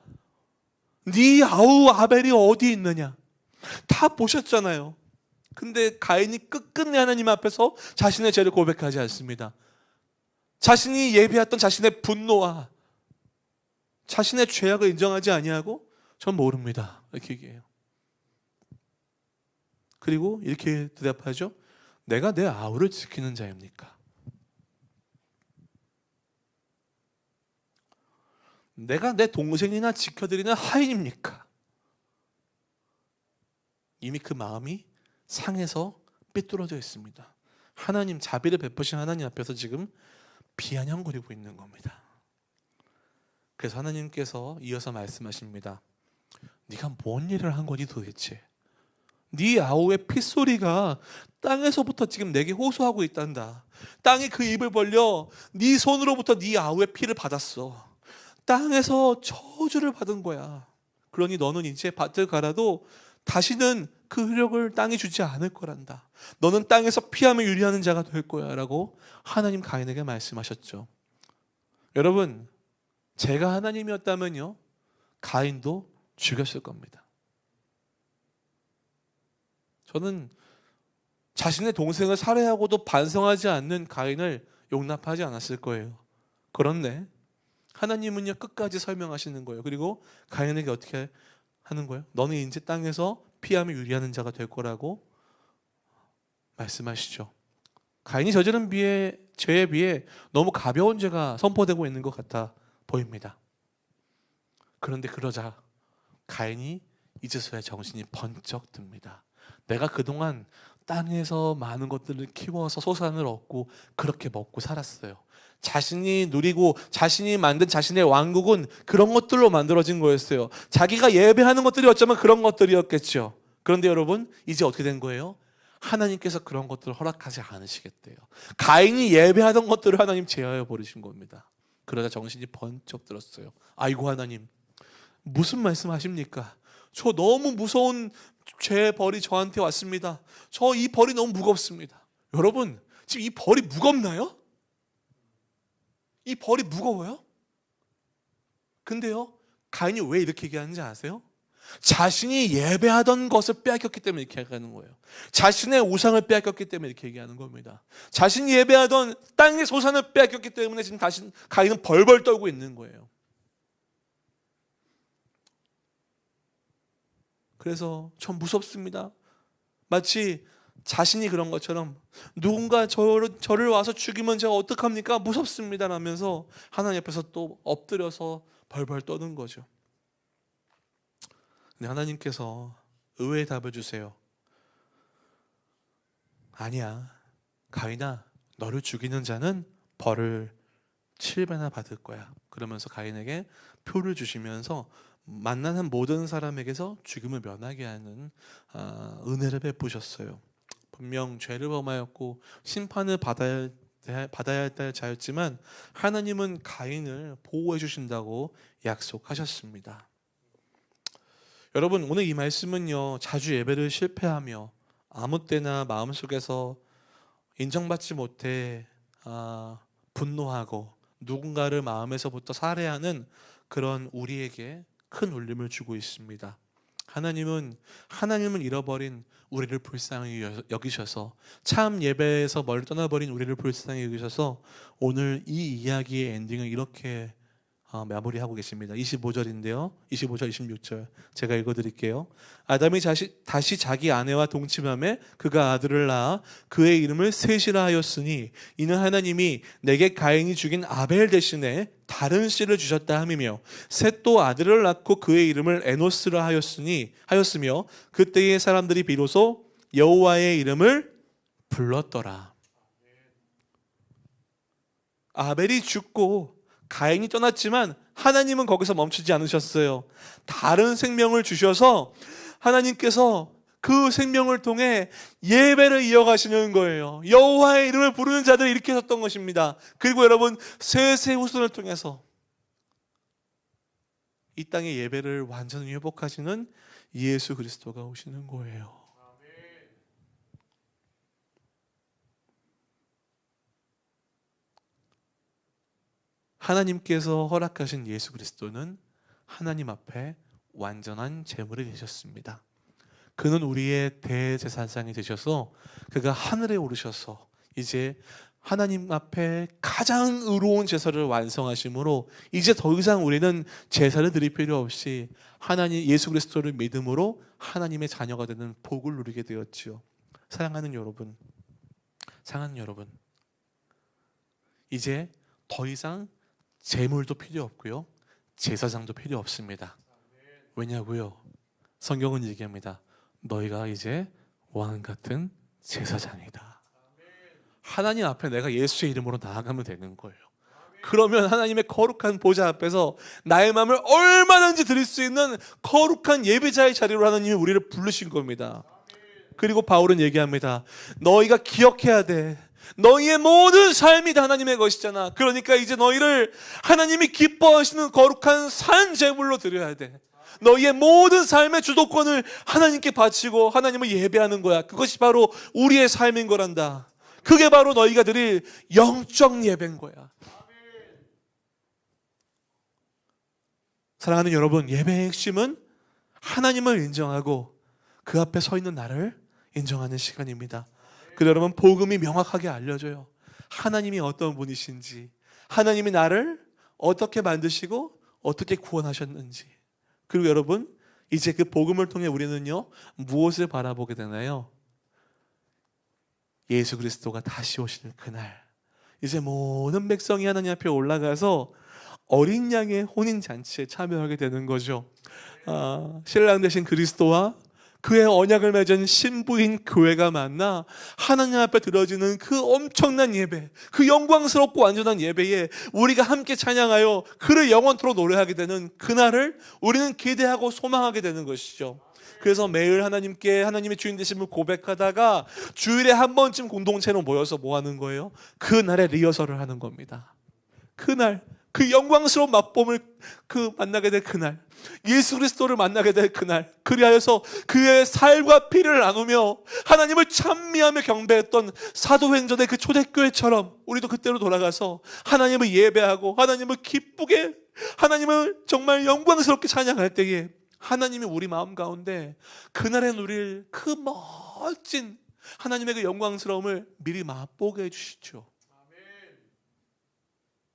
네 아우 아벨이 어디 있느냐? 다 보셨잖아요. 근데 가인이 끝끝내 하나님 앞에서 자신의 죄를 고백하지 않습니다. 자신이 예배했던 자신의 분노와 자신의 죄악을 인정하지 아니하고 전 모릅니다, 이렇게 얘기해요. 그리고 이렇게 대답하죠. 내가 내 아우를 지키는 자입니까? 내가 내 동생이나 지켜드리는 하인입니까? 이미 그 마음이 상해서 삐뚤어져 있습니다. 하나님, 자비를 베푸신 하나님 앞에서 지금 비아냥거리고 있는 겁니다. 그래서 하나님께서 이어서 말씀하십니다. 네가 뭔 일을 한 거니 도대체? 네 아우의 핏소리가 땅에서부터 지금 내게 호소하고 있단다. 땅이 그 입을 벌려 네 손으로부터 네 아우의 피를 받았어. 땅에서 저주를 받은 거야. 그러니 너는 이제 밭을 갈아도 다시는 그 효력을 땅이 주지 않을 거란다. 너는 땅에서 피하며 유리하는 자가 될 거야 라고 하나님 가인에게 말씀하셨죠. 여러분, 제가 하나님이었다면요, 가인도 죽였을 겁니다. 저는 자신의 동생을 살해하고도 반성하지 않는 가인을 용납하지 않았을 거예요. 그런데 하나님은요, 끝까지 설명하시는 거예요. 그리고 가인에게 어떻게 하는 거예요? 너는 이제 땅에서 피하며 유리하는 자가 될 거라고 말씀하시죠. 가인이 저지른 죄에 비해 너무 가벼운 죄가 선포되고 있는 것 같아 보입니다. 그런데 그러자 가인이 이제서야 정신이 번쩍 듭니다. 내가 그동안 땅에서 많은 것들을 키워서 소산을 얻고 그렇게 먹고 살았어요. 자신이 누리고 자신이 만든 자신의 왕국은 그런 것들로 만들어진 거였어요. 자기가 예배하는 것들이 어쩌면 그런 것들이었겠죠. 그런데 여러분, 이제 어떻게 된 거예요? 하나님께서 그런 것들을 허락하지 않으시겠대요. 가인이 예배하던 것들을 하나님 제하여 버리신 겁니다. 그러자 정신이 번쩍 들었어요. 아이고 하나님, 무슨 말씀하십니까? 저 너무 무서운 죄 벌이 저한테 왔습니다. 저 이 벌이 너무 무겁습니다. 여러분, 지금 이 벌이 무겁나요? 이 벌이 무거워요? 근데요, 가인이 왜 이렇게 얘기하는지 아세요? 자신이 예배하던 것을 빼앗겼기 때문에 이렇게 얘기하는 거예요. 자신의 우상을 빼앗겼기 때문에 이렇게 얘기하는 겁니다. 자신이 예배하던 땅의 소산을 빼앗겼기 때문에 지금 가인은 벌벌 떨고 있는 거예요. 그래서 전 무섭습니다. 마치 자신이 그런 것처럼 누군가 저를 와서 죽이면 제가 어떡합니까? 무섭습니다 라면서 하나님 앞에서 또 엎드려서 벌벌 떠는 거죠. 근데 하나님께서 의외의 답을 주세요. 아니야, 가인아, 너를 죽이는 자는 벌을 7배나 받을 거야. 그러면서 가인에게 표를 주시면서 만나는 모든 사람에게서 죽음을 면하게 하는 은혜를 베푸셨어요. 분명 죄를 범하였고 심판을 받아야 할 자였지만 하나님은 가인을 보호해 주신다고 약속하셨습니다. 여러분, 오늘 이 말씀은요, 자주 예배를 실패하며 아무 때나 마음속에서 인정받지 못해 분노하고 누군가를 마음에서부터 살해하는 그런 우리에게 큰 울림을 주고 있습니다. 하나님은 잃어버린 우리를 불쌍히 여기셔서, 참 예배에서 멀리 떠나버린 우리를 불쌍히 여기셔서 오늘 이 이야기의 엔딩을 이렇게 마무리하고 계십니다. 25절인데요. 25절, 26절 제가 읽어드릴게요. 아담이 다시 자기 아내와 동침함에 그가 아들을 낳아 그의 이름을 셋이라 하였으니 이는 하나님이 내게 가인이 죽인 아벨 대신에 다른 씨를 주셨다 함이며, 셋도 아들을 낳고 그의 이름을 에노스라 하였으며 그때의 사람들이 비로소 여호와의 이름을 불렀더라. 아벨이 죽고 가인이 떠났지만 하나님은 거기서 멈추지 않으셨어요. 다른 생명을 주셔서 하나님께서 그 생명을 통해 예배를 이어가시는 거예요. 여호와의 이름을 부르는 자들을 일으키셨던 것입니다. 그리고 여러분, 셋의 후손을 통해서 이 땅의 예배를 완전히 회복하시는 예수 그리스도가 오시는 거예요. 하나님께서 허락하신 예수 그리스도는 하나님 앞에 완전한 제물이 되셨습니다. 그는 우리의 대제사장이 되셔서 그가 하늘에 오르셔서 이제 하나님 앞에 가장 의로운 제사를 완성하심으로 이제 더 이상 우리는 제사를 드릴 필요 없이 하나님 예수 그리스도를 믿음으로 하나님의 자녀가 되는 복을 누리게 되었지요. 사랑하는 여러분, 이제 더 이상 제물도 필요 없고요, 제사장도 필요 없습니다. 왜냐고요? 성경은 얘기합니다. 너희가 이제 왕 같은 제사장이다. 하나님 앞에 내가 예수의 이름으로 나아가면 되는 거예요. 그러면 하나님의 거룩한 보좌 앞에서 나의 마음을 얼마든지 드릴 수 있는 거룩한 예배자의 자리로 하나님이 우리를 부르신 겁니다. 그리고 바울은 얘기합니다. 너희가 기억해야 돼. 너희의 모든 삶이 다 하나님의 것이잖아. 그러니까 이제 너희를 하나님이 기뻐하시는 거룩한 산 제물로 드려야 돼. 너희의 모든 삶의 주도권을 하나님께 바치고 하나님을 예배하는 거야. 그것이 바로 우리의 삶인 거란다. 그게 바로 너희가 드릴 영적 예배인 거야. 사랑하는 여러분, 예배의 핵심은 하나님을 인정하고 그 앞에 서 있는 나를 인정하는 시간입니다. 그래서 여러분, 복음이 명확하게 알려줘요. 하나님이 어떤 분이신지, 하나님이 나를 어떻게 만드시고 어떻게 구원하셨는지. 그리고 여러분, 이제 그 복음을 통해 우리는요, 무엇을 바라보게 되나요? 예수 그리스도가 다시 오시는 그날, 이제 모든 백성이 하나님 앞에 올라가서 어린 양의 혼인잔치에 참여하게 되는 거죠. 신랑 되신 그리스도와 그의 언약을 맺은 신부인 교회가 만나 하나님 앞에 드려지는 그 엄청난 예배, 그 영광스럽고 완전한 예배에 우리가 함께 찬양하여 그를 영원토록 노래하게 되는 그날을 우리는 기대하고 소망하게 되는 것이죠. 그래서 매일 하나님께 하나님의 주인 되심을 고백하다가 주일에 한 번쯤 공동체로 모여서 뭐 하는 거예요? 그날에 리허설을 하는 겁니다. 그날, 그 영광스러운 맛봄을 만나게 될 그날, 예수 그리스도를 만나게 될 그날, 그리하여서 그의 살과 피를 나누며 하나님을 찬미하며 경배했던 사도행전의 그 초대교회처럼 우리도 그때로 돌아가서 하나님을 예배하고 하나님을 기쁘게, 하나님을 정말 영광스럽게 찬양할 때에 하나님이 우리 마음 가운데 그날에 누릴 그 멋진 하나님의 그 영광스러움을 미리 맛보게 해주시죠.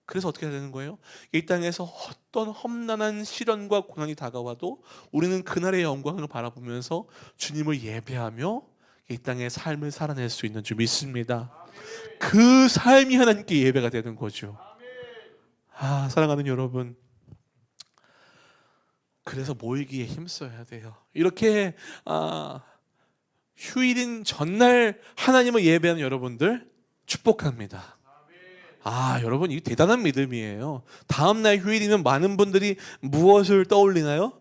그래서 어떻게 해야 되는 거예요? 이 땅에서 어떤 험난한 시련과 고난이 다가와도 우리는 그날의 영광을 바라보면서 주님을 예배하며 이 땅의 삶을 살아낼 수 있는 줄 믿습니다. 그 삶이 하나님께 예배가 되는 거죠. 사랑하는 여러분, 그래서 모이기에 힘써야 돼요. 이렇게 휴일인 전날 하나님을 예배하는 여러분들 축복합니다. 여러분, 이게 대단한 믿음이에요. 다음날 휴일이면 많은 분들이 무엇을 떠올리나요?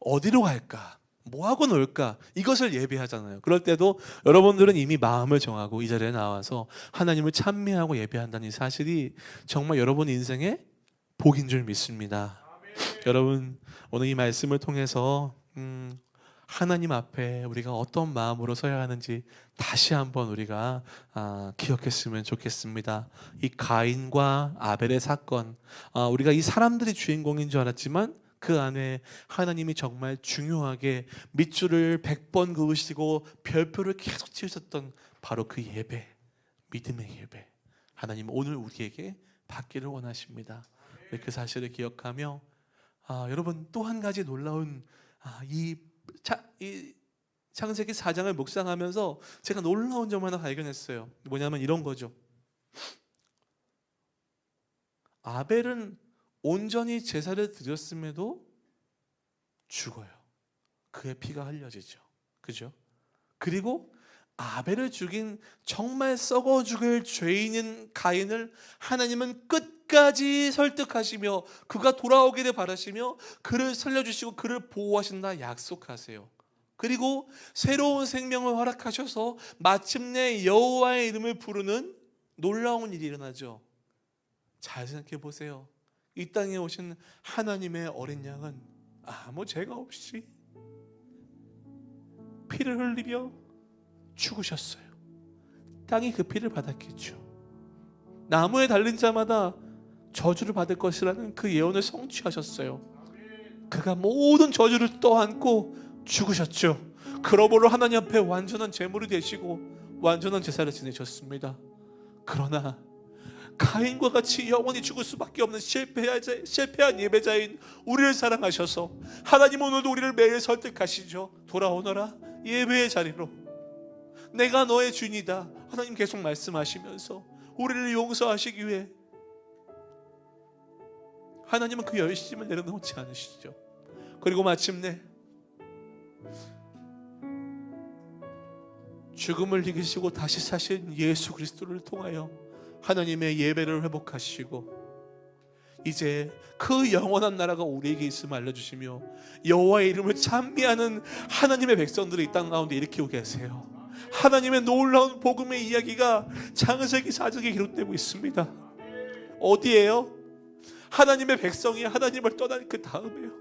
어디로 갈까? 뭐하고 놀까? 이것을 예배하잖아요. 그럴 때도 여러분들은 이미 마음을 정하고 이 자리에 나와서 하나님을 찬미하고 예배한다는 이 사실이 정말 여러분 인생의 복인 줄 믿습니다. 여러분, 오늘 이 말씀을 통해서 하나님 앞에 우리가 어떤 마음으로 서야 하는지 다시 한번 우리가 기억했으면 좋겠습니다. 이 가인과 아벨의 사건, 우리가 이 사람들이 주인공인 줄 알았지만 그 안에 하나님이 정말 중요하게 밑줄을 100번 그으시고 별표를 계속 지으셨던 바로 그 예배, 믿음의 예배, 하나님 오늘 우리에게 받기를 원하십니다. 그 사실을 기억하며 여러분, 또 한 가지 놀라운 이 창세기 4장을 묵상하면서 제가 놀라운 점 하나 발견했어요. 뭐냐면 이런 거죠. 아벨은 온전히 제사를 드렸음에도 죽어요. 그의 피가 흘려지죠. 그죠? 그리고 아벨을 죽인 정말 썩어 죽을 죄인인 가인을 하나님은 끝까지 설득하시며 그가 돌아오기를 바라시며 그를 살려주시고 그를 보호하신다 약속하세요. 그리고 새로운 생명을 허락하셔서 마침내 여호와의 이름을 부르는 놀라운 일이 일어나죠. 잘 생각해 보세요. 이 땅에 오신 하나님의 어린 양은 아무 죄가 없이 피를 흘리며 죽으셨어요. 땅이 그 피를 받았겠죠. 나무에 달린 자마다 저주를 받을 것이라는 그 예언을 성취하셨어요. 그가 모든 저주를 떠안고 죽으셨죠. 그러므로 하나님 앞에 완전한 제물이 되시고 완전한 제사를 지내셨습니다. 그러나 가인과 같이 영원히 죽을 수밖에 없는 실패한 예배자인 우리를 사랑하셔서 하나님 오늘도 우리를 매일 설득하시죠. 돌아오너라 예배의 자리로, 내가 너의 주인이다. 하나님 계속 말씀하시면서 우리를 용서하시기 위해 하나님은 그 열심을 내려놓지 않으시죠. 그리고 마침내 죽음을 이기시고 다시 사신 예수 그리스도를 통하여 하나님의 예배를 회복하시고 이제 그 영원한 나라가 우리에게 있음을 알려주시며 여호와의 이름을 찬미하는 하나님의 백성들이 이 땅 가운데 일으키고 계세요. 하나님의 놀라운 복음의 이야기가 창세기 4장에 기록되고 있습니다. 어디에요? 하나님의 백성이 하나님을 떠난 그 다음에요.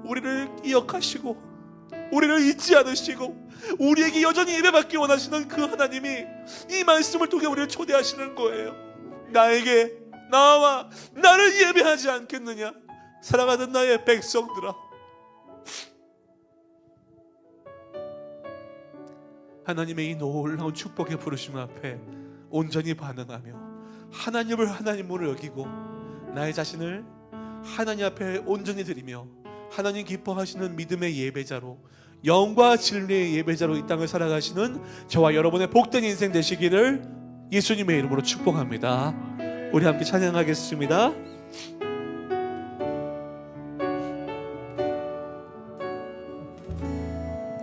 우리를 기억하시고 우리를 잊지 않으시고 우리에게 여전히 예배받기 원하시는 그 하나님이 이 말씀을 통해 우리를 초대하시는 거예요. 나에게, 나와 나를 예배하지 않겠느냐? 사랑하는 나의 백성들아, 하나님의 이 놀라운 축복의 부르심 앞에 온전히 반응하며 하나님을 하나님으로 여기고 나의 자신을 하나님 앞에 온전히 드리며 하나님 기뻐하시는 믿음의 예배자로, 영과 진리의 예배자로 이 땅을 살아가시는 저와 여러분의 복된 인생 되시기를 예수님의 이름으로 축복합니다. 우리 함께 찬양하겠습니다.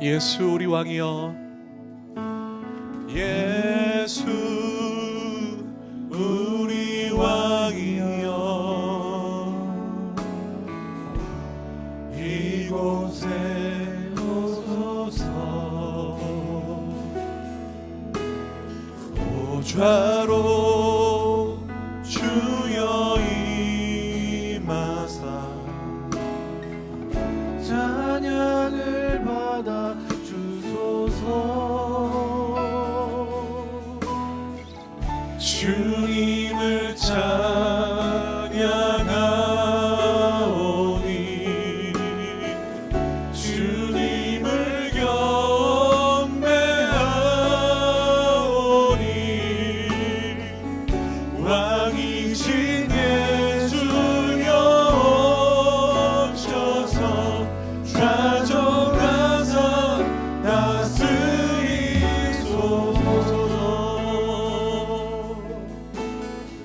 예수 우리 왕이여, 예수 우리 왕이여, 이곳에 오소서. 보좌로 주여 임하사 찬양을 받아 주소서. 주님을 찬양하오니 주님을 경배하오니 왕이신 예수여 오셔서 좌정하사 다스리소서.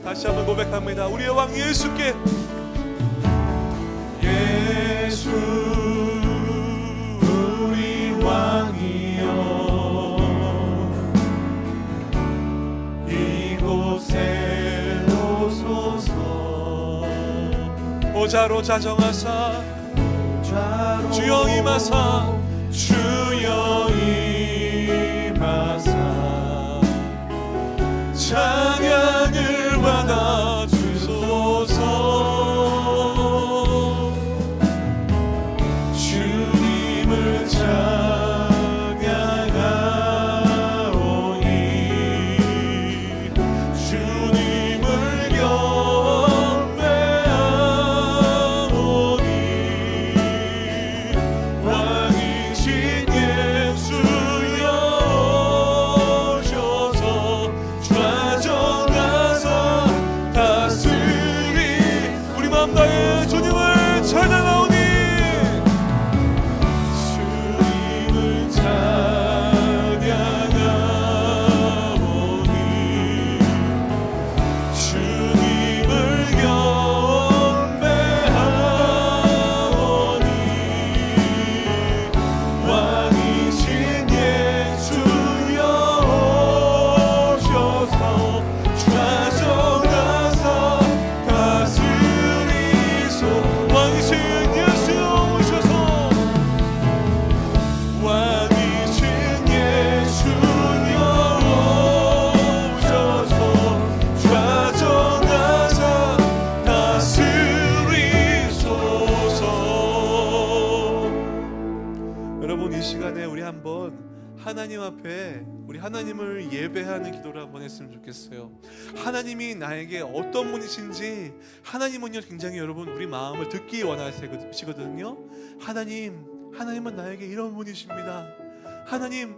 다시 한번 고백합니다. 우리의 왕 예수께, 예수 우리 왕이여, 이곳에 오소서. 보좌로 자정하사 주여 임하사 주여 임하사 찬양을 받아 주소서. 주님을 찬양하오니 주님을 경배하오니 왕이신 예수여 오셔서 좌정하사 다스리. 우리 마음 다해 주님을 찬양하오니 주님을 찬양하오니 주님을 경배하오니 왕이신 예수여 오셔서 좌정하사 다스리소. 왕이신 예수여 오셔서 왕이신 예수여 오셔서 좌정하사 다스리소서. 여러분, 이 시간에 우리 한번 하나님 앞에 우리 하나님을 예배하는 기도를 한번 했으면 좋겠어요. 하나님이 나에게 어떤 분이신지 하나님은요 굉장히 여러분 우리 마음을 듣기 원하시거든요. 하나님은 나에게 이런 분이십니다. 하나님은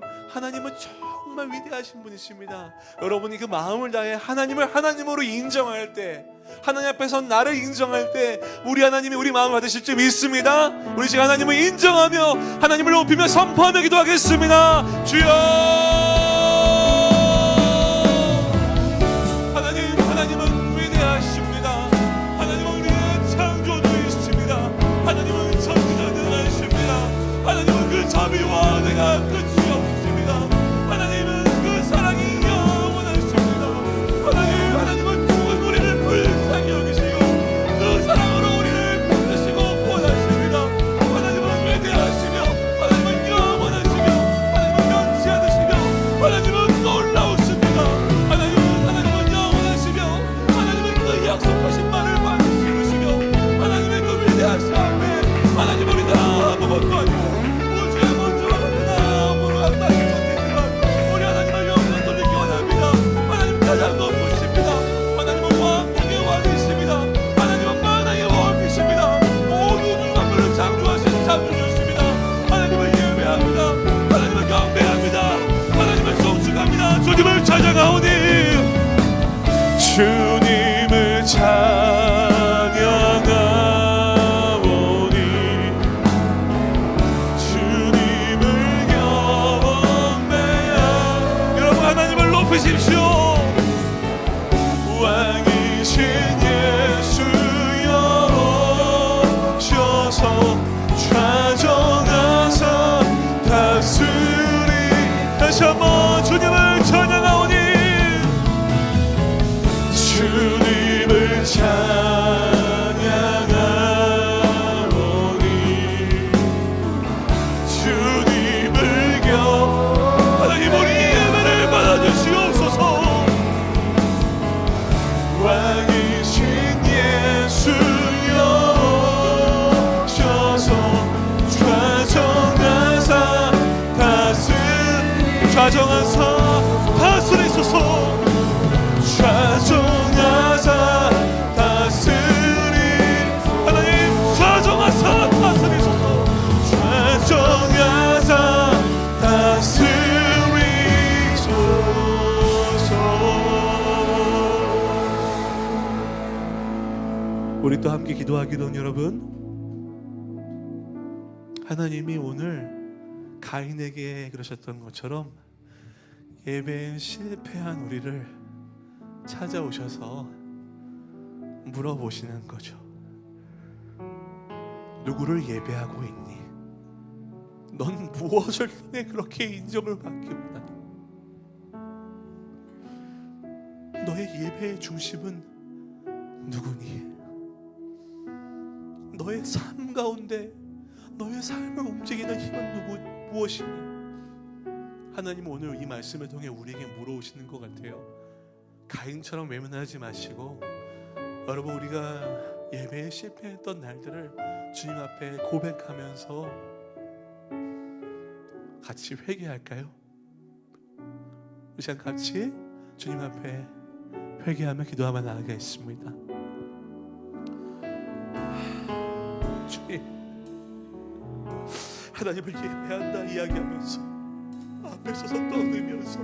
정말 위대하신 분이십니다. 여러분이 그 마음을 다해 하나님을 하나님으로 인정할 때, 하나님 앞에서 나를 인정할 때 우리 하나님이 우리 마음을 받으실 줄 믿습니다. 우리 지금 하나님을 인정하며 하나님을 높이며 선포하며 기도하겠습니다. 주여, 하나님은 위대하십니다. 하나님은 우리의 창조주이십니다. 하나님은 전지전능하십니다. 하나님은 그 자비와 은혜가 끝이 없으십니다. 하나님은 그 사랑이 영원하십니다. 하나님은 죽은 우리를 불쌍히 여기시고 그 사랑으로 우리를 붙드시고 보호하십니다. 하나님은 위대하시며 하나님은 영원하시며 하나님은 변치 않으시며 하나님은 놀라우십니다. 하나님은 영원하시며 하나님은 그 약속하신 말을 반드시 이루시며 하나님의 그 위대하신 앞에 하나님 우리가 아무것도 아니고 우주의 먼저와 같은 아무로 악마의 존재지만 우리 하나님을 영광 돌리기 원합니다. 하나님 가장 높으십니다. 하나님은 왕중의 왕이십니다. 하나님은 만왕의 왕이십니다. 모든 만물을 창조하신 창조주십니다. 하나님을 예배합니다. 하나님을 경배합니다. 하나님을 송축합니다. 주님을 찬양하오니 주님을 찬양하오니 주님을 경배하. 여러분 하나님을 높이십시오. 왕이신 예수여 오셔서 좌정하사 다스 좌정하사 다스리소서. 좌정하사 다스리 하나님 좌정하사 다스리소서. 좌정하사 다스리소서. 우리 또 함께 기도하기로는 여러분, 하나님이 오늘 가인에게 그러셨던 것처럼 예배에 실패한 우리를 찾아오셔서 물어보시는 거죠. 누구를 예배하고 있니? 넌 무엇을 통해 그렇게 인정을 받기 원하니? 너의 예배의 중심은 누구니? 너의 삶 가운데 너의 삶을 움직이는 힘은 무엇이니? 하나님 오늘 이 말씀을 통해 우리에게 물어오시는 것 같아요. 가인처럼 외면하지 마시고, 여러분, 우리가 예배에 실패했던 날들을 주님 앞에 고백하면서 같이 회개할까요? 우리 시간 같이 주님 앞에 회개하며 기도하며 나아가겠습니다. 주님, 하나님을 예배한다 이야기하면서 앞에 서서 떠들면서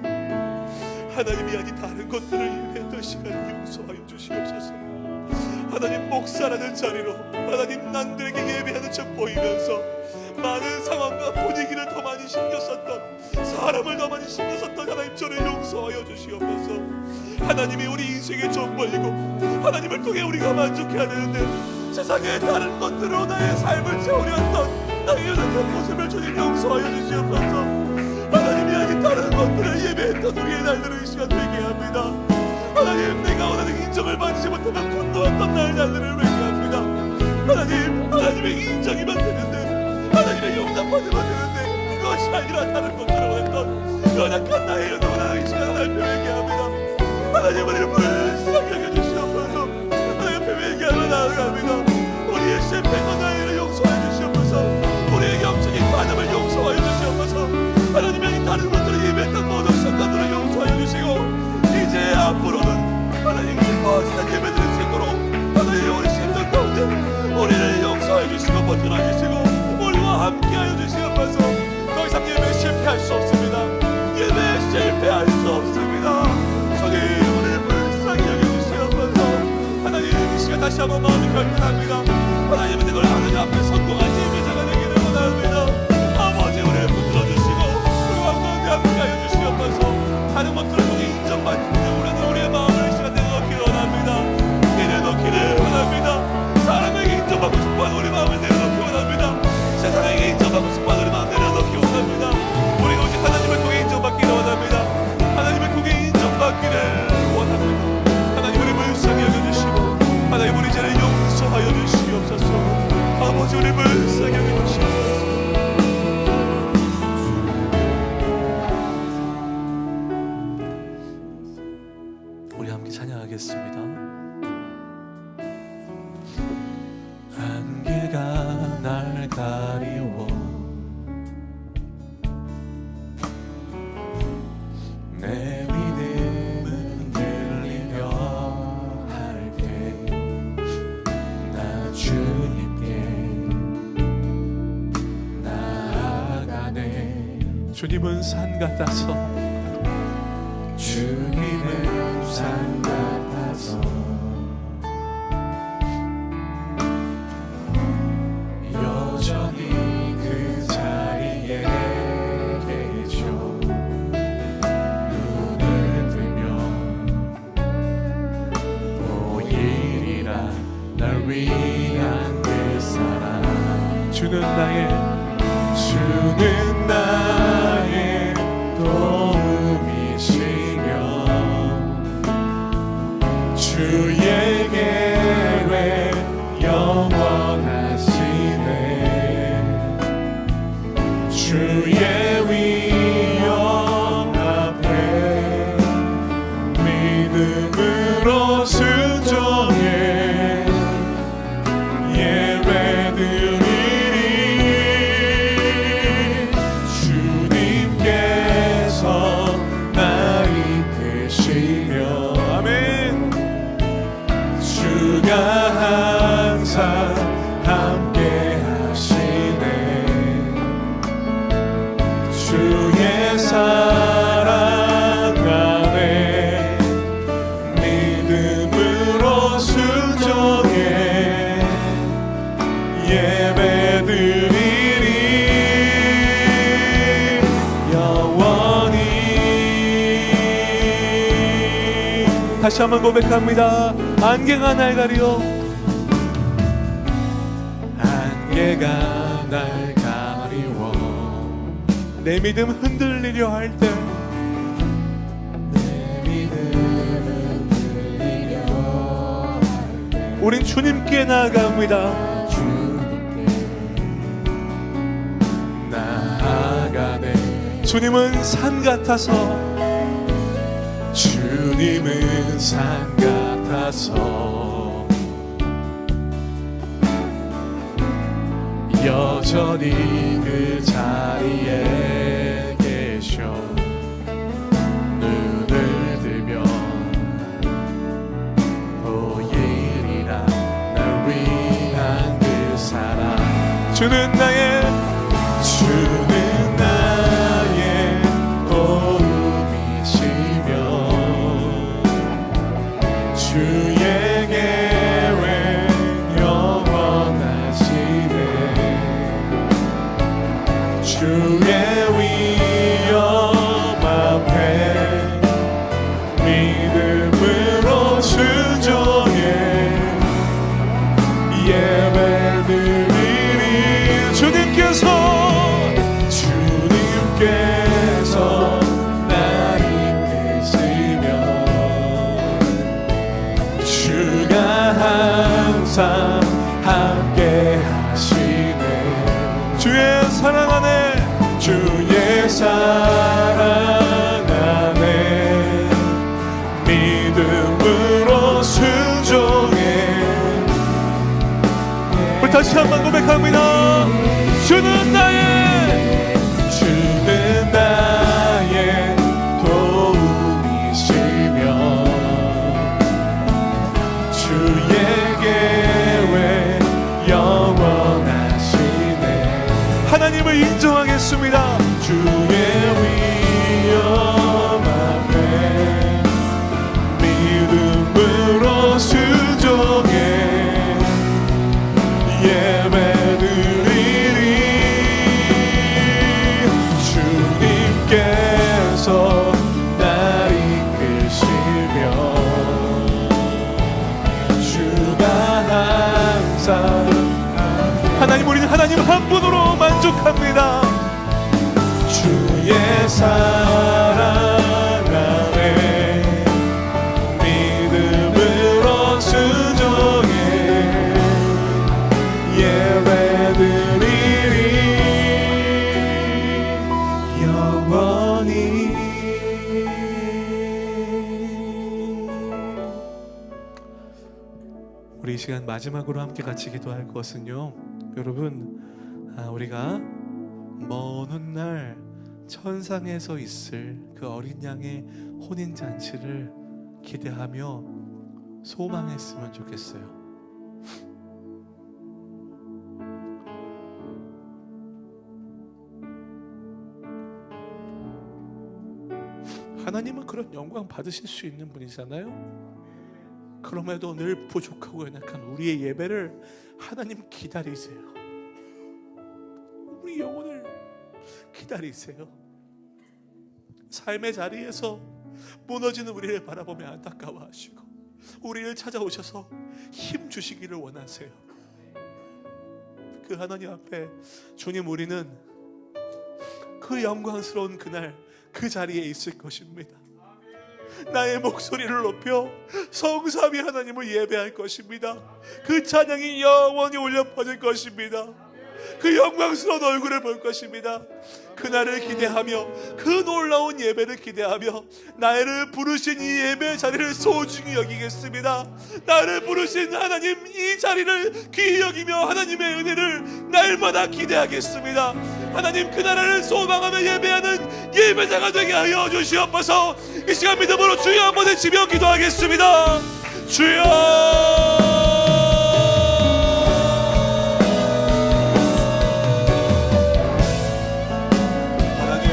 하나님이 아닌 다른 것들을 예배했던 시간을 용서하여 주시옵소서. 하나님, 목사라는 자리로 하나님 남들에게 예배하는 척 보이면서 많은 상황과 분위기를 더 많이 신경 썼던, 사람을 더 많이 신경 썼던 하나님, 저를 용서하여 주시옵소서. 하나님이 우리 인생의 전부이고 하나님을 통해 우리가 만족해야 되는데 세상의 다른 것들로 나의 삶을 채우려 했던 나의 연약한 모습을 주님 용서하여 주시옵소서. 하나님이 아닌 다른 것들을 예배했던 우리의 날들을 이 시간 회개합니다. 하나님, 내가 원하는 인정을 받지 못하면 분노했던 나의 날들을 회개합니다. 하나님, 하나님의 인정이면 되는데, 하나님의 용납받으면 되는데, 그것이 아니라 다른 것들을 원했던 연약한 나의 연약한 이 시간 하나님 회개합니다. 하나님, 우리를 불쌍히 여겨주시옵소서. 하나님 회개하며 나아갑니다. 우리의 실패한 나이를 용서해 주시옵소서. 우리의 영적인 관음을 용서하여 주시옵소서. 하나님의 다른 것들을 예배했던 모든 순간들을 용서하여 주시고, 이제 앞으로는 하나님 기뻐하시는 예배드릴 수 있도록 하나님 우리 심정 가운데 우리를 용서해 주시고 버텨 주시고 우리와 함께하여 주시옵소서. 더 이상 예배에 실패할 수 없습니다. 예배에 실패할 수 없습니다. 주님, 우리를 불쌍히 여겨주시옵소서. 하나님, 이 시간 다시 한번 마음이 결단합니다. 하나님은 이걸 하나님 앞에 성공한 예배자가 되기를 원합니다. 아버지, 우리를 붙들어주시고 우리와 함께하여 주시옵소서. 다른 것들을 통해 인정받는 우리는 우리의 마음을 이 시간 내려놓기를 원합니다. 내려놓기를 원합니다. 사람에게 인정받고 싶어하는 우리 마음을 내려놓기 원합니다. 세상에게 인정받고 싶어하는 우리 마음을 내려놓기 원합니다. 우리가 오직 하나님을 통해 인정받기를 원합니다. 하나님을 통해 인정받기를 원합니다. 하나님, 우리 불쌍히 여겨주시고 하나님, 우리 죄를 용서하여 주시옵소서. 아버지, 우리 불쌍히 여겨주시옵소서. 우리 함께 찬양하겠습니다. 안개가 날 가리워 내 믿음은 들리려 할 때 나 주님께 나아가네. 주님은 산 같아서, 주님은 산 같아서 여전히 그 자리에 계셔. 눈을 뜨면 보이리라 날 위한 그 사랑. 주는 나의 도움이시며 주의 계획 영원하시네. 주의 위엄 앞에 믿음으로 순종해 예배드리리. 주의 사랑 안에 믿음으로 순종해 예배드리리 영원히. 다시 한번 고백합니다. 안개가 날 가려, 안개가 날 가리워 내 믿음 흔들리려 할 때, 내 믿음 흔들리려 할 때 우린 주님께 나아갑니다. 주님께 나아가네. 주님은 산 같아서, 주님은 산 같아서 여전히 그 자리에 계셔. 눈을 들면 보이리라 날 위한 그 사랑. 주는 나의 도움이시며 주의 계획 영원하시네. 주의 위엄 앞에 믿음으로 순종해 예배드리리. 주님께서 날 이끄시며 주가 항상 함께 하시네. 주의 사랑 안에, 주의 사랑 안에 믿음으로 순종해. 우리 다시 한번 고백합니다. 주는 나의 도움이시며 주의 계획 영원하시네. 하나님을 인정하겠습니다. 주의 위엄 앞에 믿음으로 순종해 예배드리리. 주님께서 날 이끄시며 주가 항상. 하나님, 우리는 하나님 한 분으로 만족합니다. 주의 사랑 안에 믿음으로 순종해 예배드리리 영원히. 우리 이 시간 마지막으로 함께 같이 기도할 것은요, 여러분, 우리가 먼 훗날 천상에서 있을 그 어린 양의 혼인잔치를 기대하며 소망했으면 좋겠어요. 하나님은 그런 영광 받으실 수 있는 분이잖아요. 그럼에도 늘 부족하고 연약한 우리의 예배를 하나님 기다리세요. 우리 영혼을 기다리세요. 삶의 자리에서 무너지는 우리를 바라보며 안타까워하시고 우리를 찾아오셔서 힘 주시기를 원하세요. 그 하나님 앞에, 주님, 우리는 그 영광스러운 그날 그 자리에 있을 것입니다. 나의 목소리를 높여 성삼위 하나님을 예배할 것입니다. 그 찬양이 영원히 울려 퍼질 것입니다. 그 영광스러운 얼굴을 볼 것입니다. 그날을 기대하며 그 놀라운 예배를 기대하며 나를 부르신 이 예배 자리를 소중히 여기겠습니다. 나를 부르신 하나님 이 자리를 귀히 여기며 하나님의 은혜를 날마다 기대하겠습니다. 하나님, 그 나라를 소망하며 예배하는 예배자가 되게 하여 주시옵소서. 이 시간 믿음으로 주여 한번 외치며 기도하겠습니다. 주여, 하나님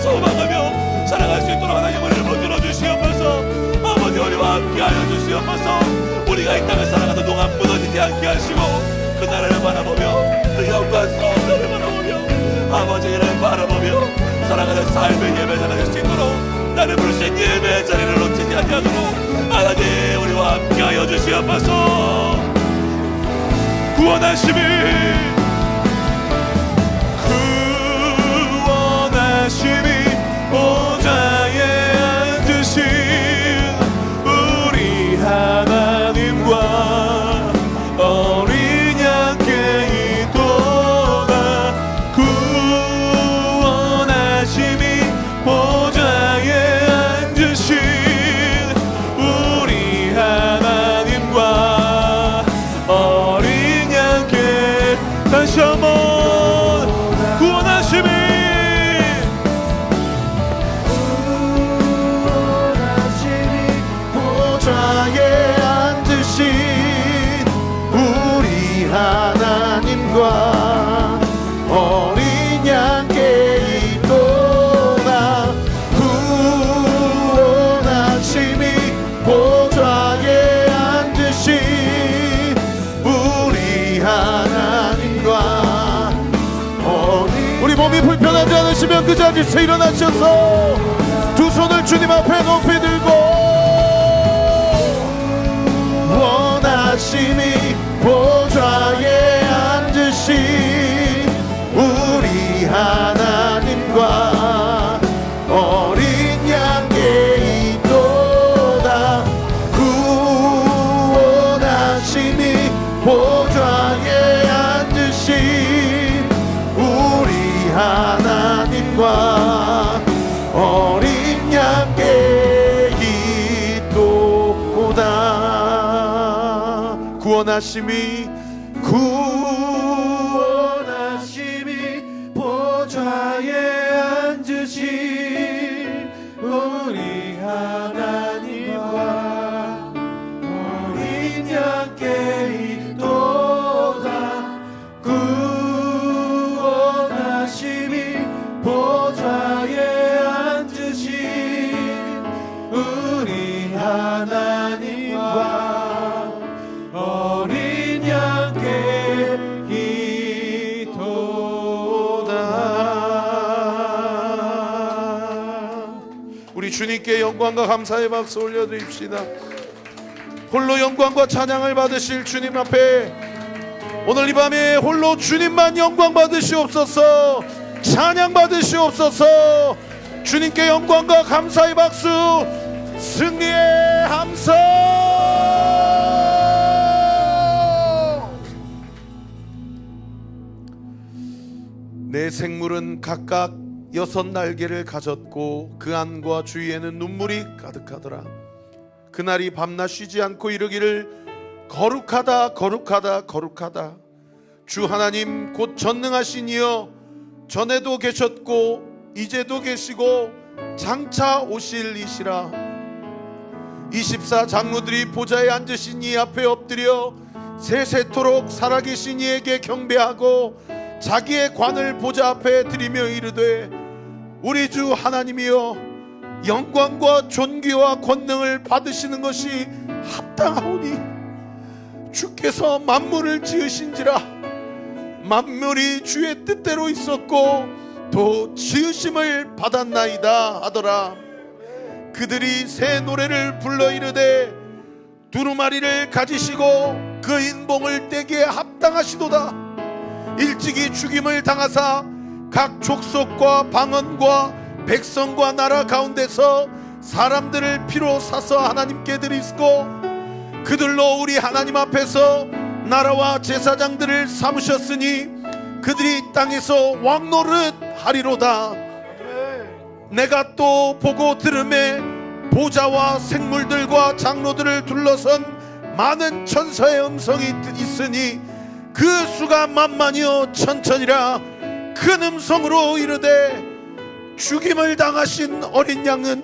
소망하며 살아갈 수 있도록 하나님 우리를 붙들어 주시옵소서. 아버지 우리와 함께하여 주시옵소서. 우리가 이 땅을 살아가는 동안 무너지지 않게 하시고 그 나라를 바라보며 그 영광스러운 나라를 바라보며 아버지를 바라보며 살아가는 삶의 예배 자리를 수 있도록 나를 부르신 예배 자리를 놓치지 아니하도록 하나님 우리와 함께하여 주시옵소서. 구원하심이 보좌에 앉으신 우리 하나님과 어린 양께 이도다. 구원하심이 보좌에 앉으신 우리 하나님과 어린 양께 다시 한번 구원하심이 하나님과 어린 양께 있도다. 구원하심이 보좌에 앉으신 우리 하나님과 우리 몸이 불편하지 않으시면 그 자리에서 일어나셔서 두 손을 주님 앞에 높이 들고 원하심이 보좌에 앉으신 우리 하나님과 어린 양께 있도다. 구원하심이 보좌에 앉으신 우리 하나님과 어린 양께 있도다. 구원하심이 보좌에 앉으신 우리 하나님과 어린 양께 있도다. 구원하심이 보좌에 앉으신 우리 하나님과 어린 양께 이도다. 우리 주님께 영광과 감사의 박수 올려드립시다. 홀로 영광과 찬양을 받으실 주님 앞에 오늘 이 밤에 홀로 주님만 영광 받으시옵소서. 찬양 받으시옵소서. 주님께 영광과 감사의 박수, 승리의 함성. 내 생물은 각각 6 날개를 가졌고 그 안과 주위에는 눈물이 가득하더라. 그날이 밤낮 쉬지 않고 이르기를 거룩하다 거룩하다 거룩하다. 주 하나님 곧 전능하신 이여 전에도 계셨고 이제도 계시고 장차 오실 이시라. 24 장로들이 보좌에 앉으신 이 앞에 엎드려 세세토록 살아계신 이에게 경배하고 자기의 관을 보좌 앞에 드리며 이르되 우리 주 하나님이여 영광과 존귀와 권능을 받으시는 것이 합당하오니 주께서 만물을 지으신지라 만물이 주의 뜻대로 있었고 또 지으심을 받았나이다 하더라. 그들이 새 노래를 불러 이르되 두루마리를 가지시고 그 인봉을 떼기에 합당하시도다. 일찍이 죽임을 당하사 각 족속과 방언과 백성과 나라 가운데서 사람들을 피로 사서 하나님께 드리시고 그들로 우리 하나님 앞에서 나라와 제사장들을 삼으셨으니 그들이 땅에서 왕노릇 하리로다. 내가 또 보고 들음에 보좌와 생물들과 장로들을 둘러선 많은 천사의 음성이 있으니 그 수가 만만이요 천천이라. 큰 음성으로 이르되 죽임을 당하신 어린 양은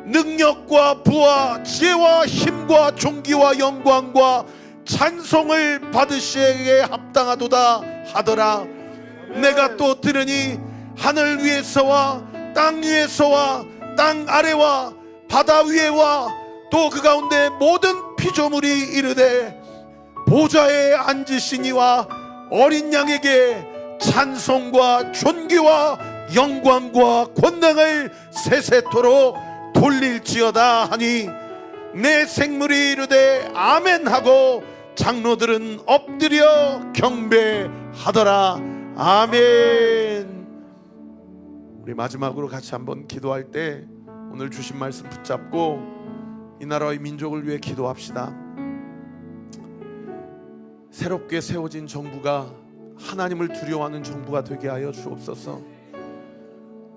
능력과 부와 지혜와 힘과 존귀와 영광과 찬송을 받으시기에 합당하도다 하더라. 내가 또 들으니 하늘 위에서와 땅 위에서와 땅 아래와 바다 위에와 또 그 가운데 모든 피조물이 이르되 보좌에 앉으시니와 어린 양에게 찬송과 존귀와 영광과 권능을 세세토록 돌릴지어다 하니 내 생물이 이르되 아멘 하고 장로들은 엎드려 경배하더라. 아멘. 우리 마지막으로 같이 한번 기도할 때 오늘 주신 말씀 붙잡고 이 나라의 민족을 위해 기도합시다. 새롭게 세워진 정부가 하나님을 두려워하는 정부가 되게 하여 주옵소서.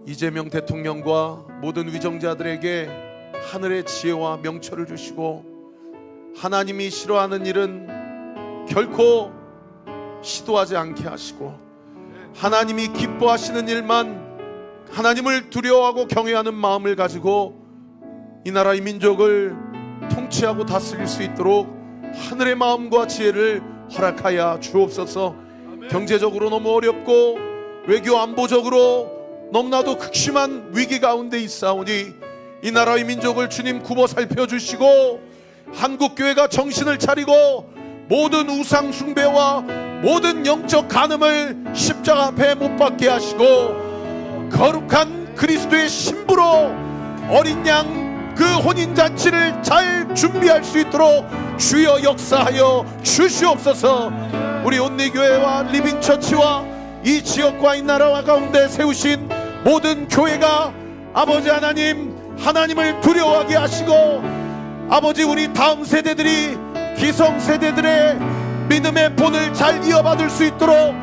이재명 대통령과 모든 위정자들에게 하늘의 지혜와 명철을 주시고 하나님이 싫어하는 일은 결코 시도하지 않게 하시고 하나님이 기뻐하시는 일만 하나님을 두려워하고 경외하는 마음을 가지고 이 나라의 민족을 통치하고 다스릴 수 있도록 하늘의 마음과 지혜를 허락하여 주옵소서. 경제적으로 너무 어렵고 외교 안보적으로 너무나도 극심한 위기 가운데 있사오니 이 나라의 민족을 주님 굽어 살펴주시고 한국교회가 정신을 차리고 모든 우상 숭배와 모든 영적 간음을 십자가 앞에 못 박게 하시고 거룩한 그리스도의 신부로 어린 양 그 혼인잔치를 잘 준비할 수 있도록 주여 역사하여 주시옵소서. 우리 온리교회와 리빙처치와 이 지역과 이 나라와 가운데 세우신 모든 교회가 아버지 하나님 하나님을 두려워하게 하시고 아버지 우리 다음 세대들이 기성세대들의 믿음의 본을 잘 이어받을 수 있도록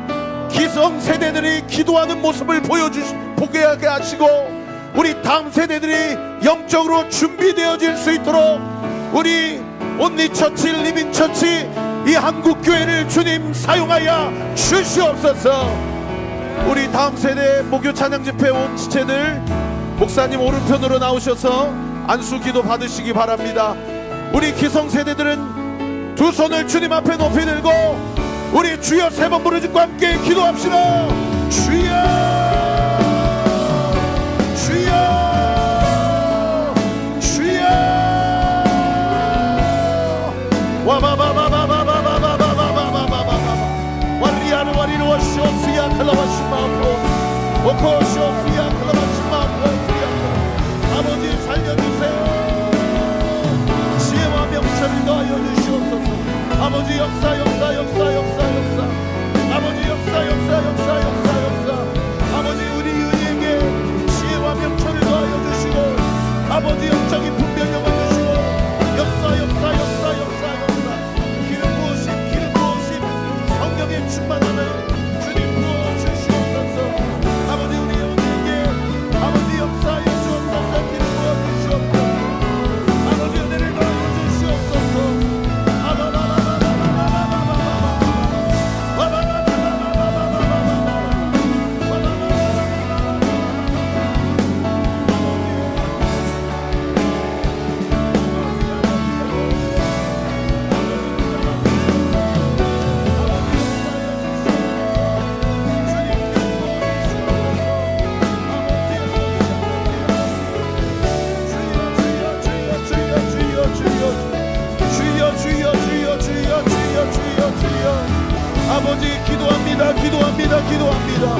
기성세대들이 기도하는 모습을 보게 하게 하시고 우리 다음 세대들이 영적으로 준비되어질 수 있도록 우리 온리처치 리빙처치 이 한국교회를 주님 사용하여 주시옵소서. 우리 다음 세대 목요 찬양 집회 온 지체들 목사님 오른편으로 나오셔서 안수기도 받으시기 바랍니다. 우리 기성세대들은 두 손을 주님 앞에 높이 들고 우리 주여 세 번 부르짖고 함께 기도합시다. 주여 주여 주여 와바바바바바바바바바바바바바바바 와리아르 와리르 와시오스야 클라바시마포 오코시오스야 클라바시마포 아버지 살려주세요. 지혜와 명철을 더하여 주시옵소서. 아버지 역사 역사 역사 역사 역사 아버지 역사 역사 역사 역사 역사 아버지 우리 은혜에게 지혜와 명철을 더하여 주시고 아버지 영적인 분별력을 주시고 역사 역사 역사 역사 역사 기름 부으심 성령의 충만함을 주님 부어 주시옵소서. 아버지 우리 은혜에게 아버지 역사해 주옵소서. 기름 부어 주시옵소서. 아버지 은혜를 더하여 주시옵소서. 아버지 기도합니다. 기도합니다. 기도합니다.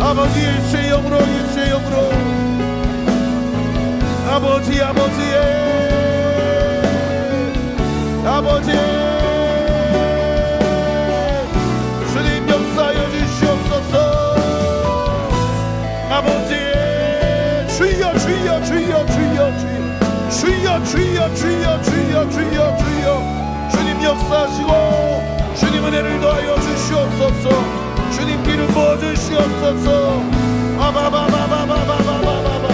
아버지 일체의 영으로 일체의 영으로 아버지 아버지의 아버지 주님 역사하여 주시옵소서. 아버지 주여 주여 주여 주여 주여 주여 주여 주여 주여 주여 주여 주님 역사하시고 주님 은혜를 더하여 주시옵소서. 주님 기름 부어 주시옵소서. 아바바바바바바바바바바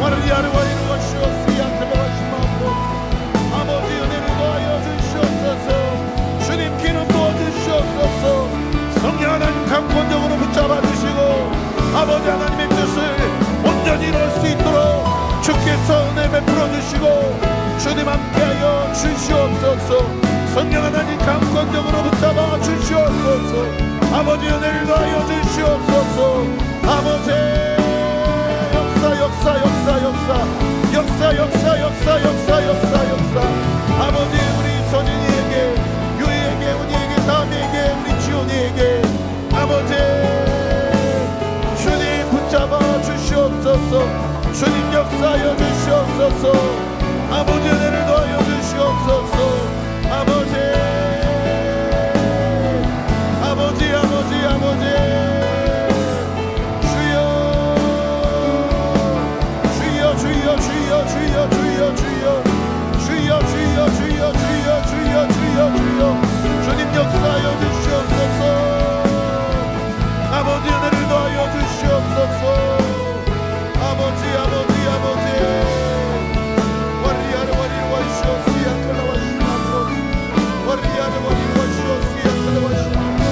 와르리아르 와리르 와시오스야 클라바시마포 아버지 은혜를 더하여 주시옵소서. 주님 기름 부어 주시옵소서. 성령 하나님 강권적으로 붙잡아 주시고 아버지 하나님의 뜻을 온전히 이룰 수 있도록 주께서 은혜 베풀어 주시고 주님 함께하여 주시옵소서. 성령 하나님 강권적으로 붙잡아 주시옵소서. 아버지 은혜를 더하여 주시옵소서. 아버지 역사. 아버지 우리 서진이에게, 유이에게, 은희에게, 다미에게, 우리 지온이에게 아버지 주님 붙잡아 주시옵소서. 주님 역사하여 주시옵소서. 아버지 은혜를 더하여 주시옵소서. 아버지 주여 주님 역사하여 주시옵소서. 아버지 은혜를 더하여 주시옵소서. 아버지 와리아르 와리 와시오스야 클라와시마소 와리아르 와리 와시오스야 클라와시마소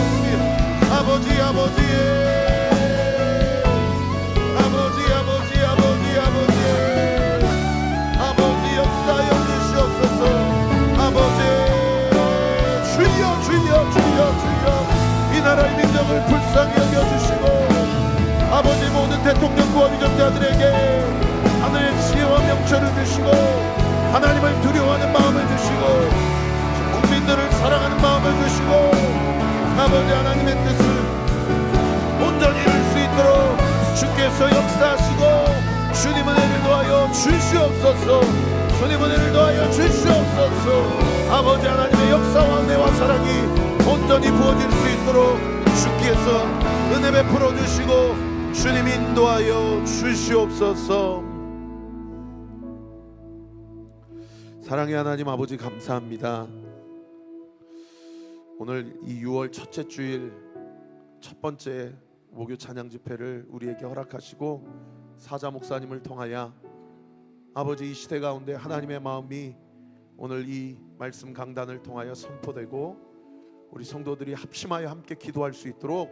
아버지 역사하여 주시옵소서. 주여 이 나라의 민족을 불쌍히 여겨주시고 아버지 모든 대통령과 위정자들에게 하늘의 지혜와 명철을 주시고 하나님을 두려워하는 마음을 주시고 국민들을 사랑하는 마음을 주시고 아버지 하나님의 뜻을 온전히 이룰 수 있도록 주께서 역사하시고 주님 은혜를 더하여 주시옵소서. 주님 은혜를 더하여 주시옵소서. 아버지 하나님의 역사와 은혜와 사랑이 온전히 부어질 수 있도록 주께서 은혜 베풀어 주시고 주님 인도하여 주시옵소서. 사랑의 하나님 아버지 감사합니다. 오늘 이 6월 첫째 주일 첫 번째 목요 찬양 집회를 우리에게 허락하시고 사자 목사님을 통하여 아버지 이 시대 가운데 하나님의 마음이 오늘 이 말씀 강단을 통하여 선포되고 우리 성도들이 합심하여 함께 기도할 수 있도록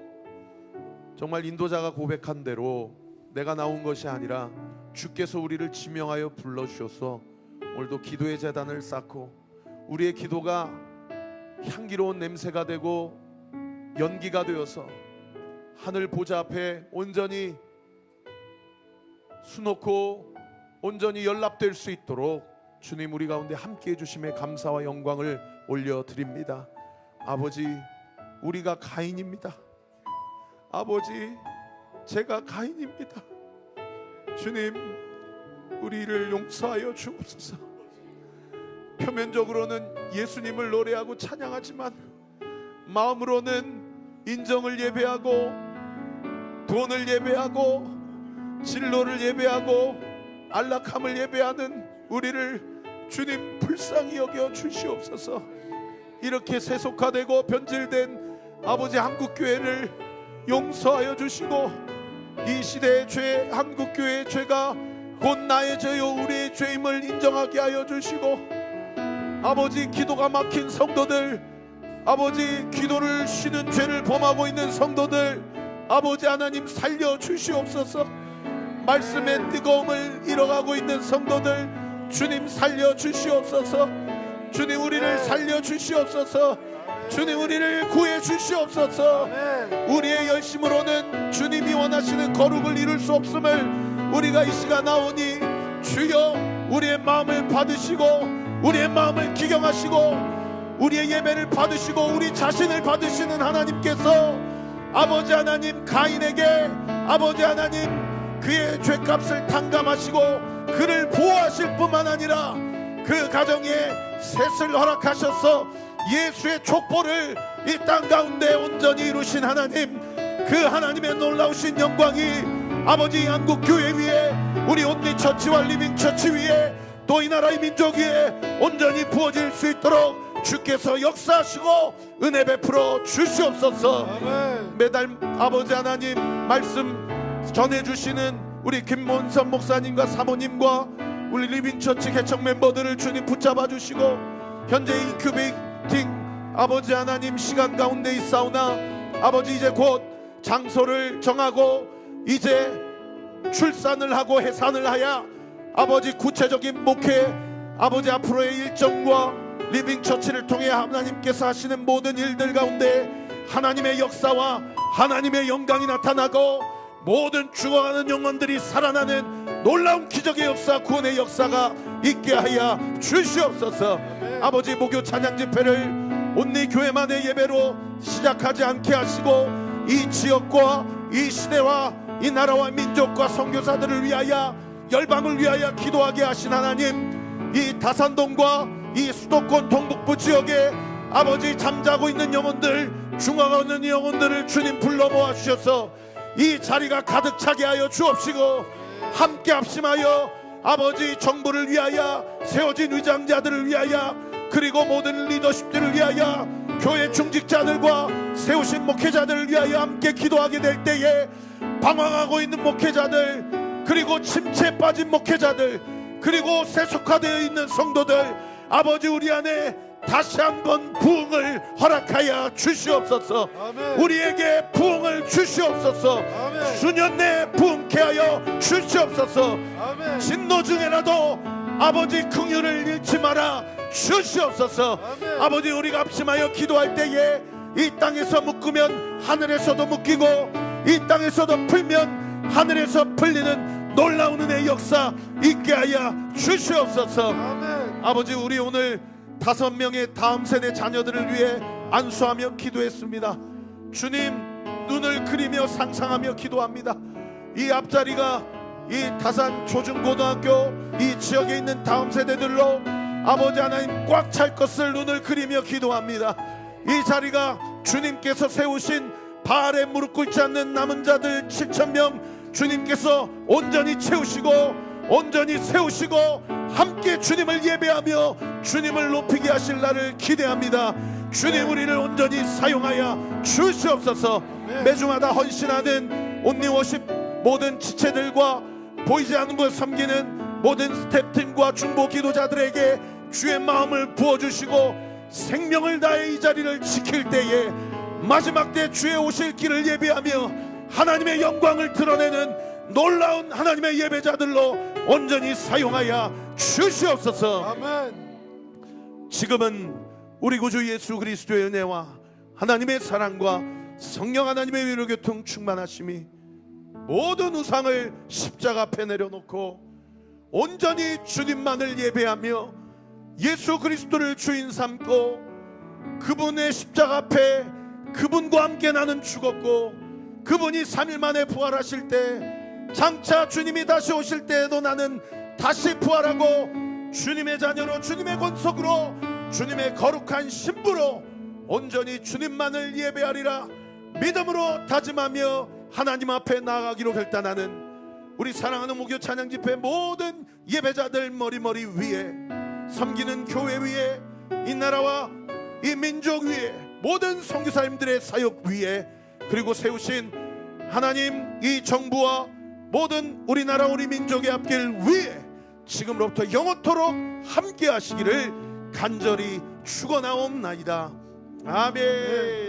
정말 인도자가 고백한 대로 내가 나온 것이 아니라 주께서 우리를 지명하여 불러주셔서 오늘도 기도의 제단을 쌓고 우리의 기도가 향기로운 냄새가 되고 연기가 되어서 하늘 보좌 앞에 온전히 수놓고 온전히 연락될 수 있도록 주님 우리 가운데 함께해 주심에 감사와 영광을 올려드립니다. 아버지 우리가 가인입니다. 아버지 제가 가인입니다. 주님 우리를 용서하여 주옵소서. 표면적으로는 예수님을 노래하고 찬양하지만 마음으로는 인정을 예배하고 돈을 예배하고 진로를 예배하고 안락함을 예배하는 우리를 주님 불쌍히 여겨 주시옵소서. 이렇게 세속화되고 변질된 아버지 한국교회를 용서하여 주시고 이 시대의 죄, 한국교회의 죄가 곧 나의 죄요 우리의 죄임을 인정하게 하여 주시고 아버지 기도가 막힌 성도들, 아버지 기도를 쉬는 죄를 범하고 있는 성도들 아버지 하나님 살려 주시옵소서. 말씀의 뜨거움을 잃어가고 있는 성도들 주님 살려 주시옵소서. 주님 우리를 살려 주시옵소서. 주님 우리를 구해 주시옵소서. 우리의 열심으로는 주님이 원하시는 거룩을 이룰 수 없음을 우리가 이 시간 나오니 주여 우리의 마음을 받으시고 우리의 마음을 기경하시고 우리의 예배를 받으시고 우리 자신을 받으시는 하나님께서 아버지 하나님 가인에게 아버지 하나님 그의 죄값을 탕감하시고 그를 보호하실 뿐만 아니라 그 가정에 셋을 허락하셔서 예수의 족보를 이 땅 가운데 온전히 이루신 하나님, 그 하나님의 놀라우신 영광이 아버지 한국교회 위에 우리 온리처치와 리빙처치 위에 또 이 나라의 민족 위에 온전히 부어질 수 있도록 주께서 역사하시고 은혜 베풀어 주시옵소서. 매달 아버지 하나님 말씀 전해주시는 우리 김몬선 목사님과 사모님과 우리 리빙처치 개척 멤버들을 주님 붙잡아 주시고 현재 인큐베이팅 아버지 하나님 시간 가운데 있사오나 아버지 이제 곧 장소를 정하고 이제 출산을 하고 해산을 하여 아버지 구체적인 목회 아버지 앞으로의 일정과 리빙처치를 통해 하나님께서 하시는 모든 일들 가운데 하나님의 역사와 하나님의 영광이 나타나고 모든 죽어가는 영혼들이 살아나는 놀라운 기적의 역사, 구원의 역사가 있게 하여 주시옵소서. 아버지, 목요 찬양 집회를 온리 교회만의 예배로 시작하지 않게 하시고 이 지역과 이 시대와 이 나라와 민족과 선교사들을 위하여, 열방을 위하여 기도하게 하신 하나님, 이 다산동과 이 수도권 동북부 지역에 아버지 잠자고 있는 영혼들, 중화가 있는 영혼들을 주님 불러 모아 주셔서 이 자리가 가득 차게 하여 주옵시고, 함께 합심하여 아버지 정부를 위하여, 세워진 위장자들을 위하여, 그리고 모든 리더십들을 위하여, 교회 중직자들과 세우신 목회자들을 위하여 함께 기도하게 될 때에 방황하고 있는 목회자들, 그리고 침체에 빠진 목회자들, 그리고 세속화되어 있는 성도들, 아버지 우리 안에 다시 한번 부흥을 허락하여 주시옵소서. 아멘. 우리에게 부흥을 주시옵소서. 아멘. 수년 내에 부흥케 하여 주시옵소서. 아멘. 진노 중에라도 아버지 긍휼을 잃지 마라 주시옵소서. 아멘. 아버지, 우리가 합심하여 기도할 때에 이 땅에서 묶으면 하늘에서도 묶이고, 이 땅에서도 풀면 하늘에서 풀리는 놀라운 은혜의 역사 있게 하여 주시옵소서. 아멘. 아버지, 우리 오늘 5명의 다음 세대 자녀들을 위해 안수하며 기도했습니다. 주님, 눈을 그리며 상상하며 기도합니다. 이 앞자리가 이 다산 초중고등학교 이 지역에 있는 다음 세대들로 아버지 하나님 꽉 찰 것을 눈을 그리며 기도합니다. 이 자리가 주님께서 세우신 바알에 무릎 꿇지 않는 남은 자들 7,000명 주님께서 온전히 채우시고 온전히 세우시고 함께 주님을 예배하며 주님을 높이게 하실 날을 기대합니다. 주님, 우리를 온전히 사용하여 주시옵소서. 매주마다 헌신하는 온리워십 모든 지체들과 보이지 않는 걸 섬기는 모든 스태프팀과 중보 기도자들에게 주의 마음을 부어주시고 생명을 다해 이 자리를 지킬 때에 마지막 때 주의 오실 길을 예배하며 하나님의 영광을 드러내는 놀라운 하나님의 예배자들로 온전히 사용하여 주시옵소서. 아멘. 지금은 우리 구주 예수 그리스도의 은혜와 하나님의 사랑과 성령 하나님의 위로교통 충만하심이 모든 우상을 십자가 앞에 내려놓고 온전히 주님만을 예배하며 예수 그리스도를 주인 삼고 그분의 십자가 앞에 그분과 함께 나는 죽었고 그분이 3일 만에 부활하실 때 장차 주님이 다시 오실 때에도 나는 다시 부활하고 주님의 자녀로 주님의 권속으로 주님의 거룩한 신부로 온전히 주님만을 예배하리라 믿음으로 다짐하며 하나님 앞에 나아가기로 결단하는 우리 사랑하는 목요 찬양 집회 모든 예배자들 머리 위에 섬기는 교회 위에 이 나라와 이 민족 위에 모든 선교사님들의 사역 위에 그리고 세우신 하나님 이 정부와 모든 우리나라 우리 민족의 앞길 위에 지금로부터 영원토록 함께 하시기를 간절히 축원하옵나이다. 아멘.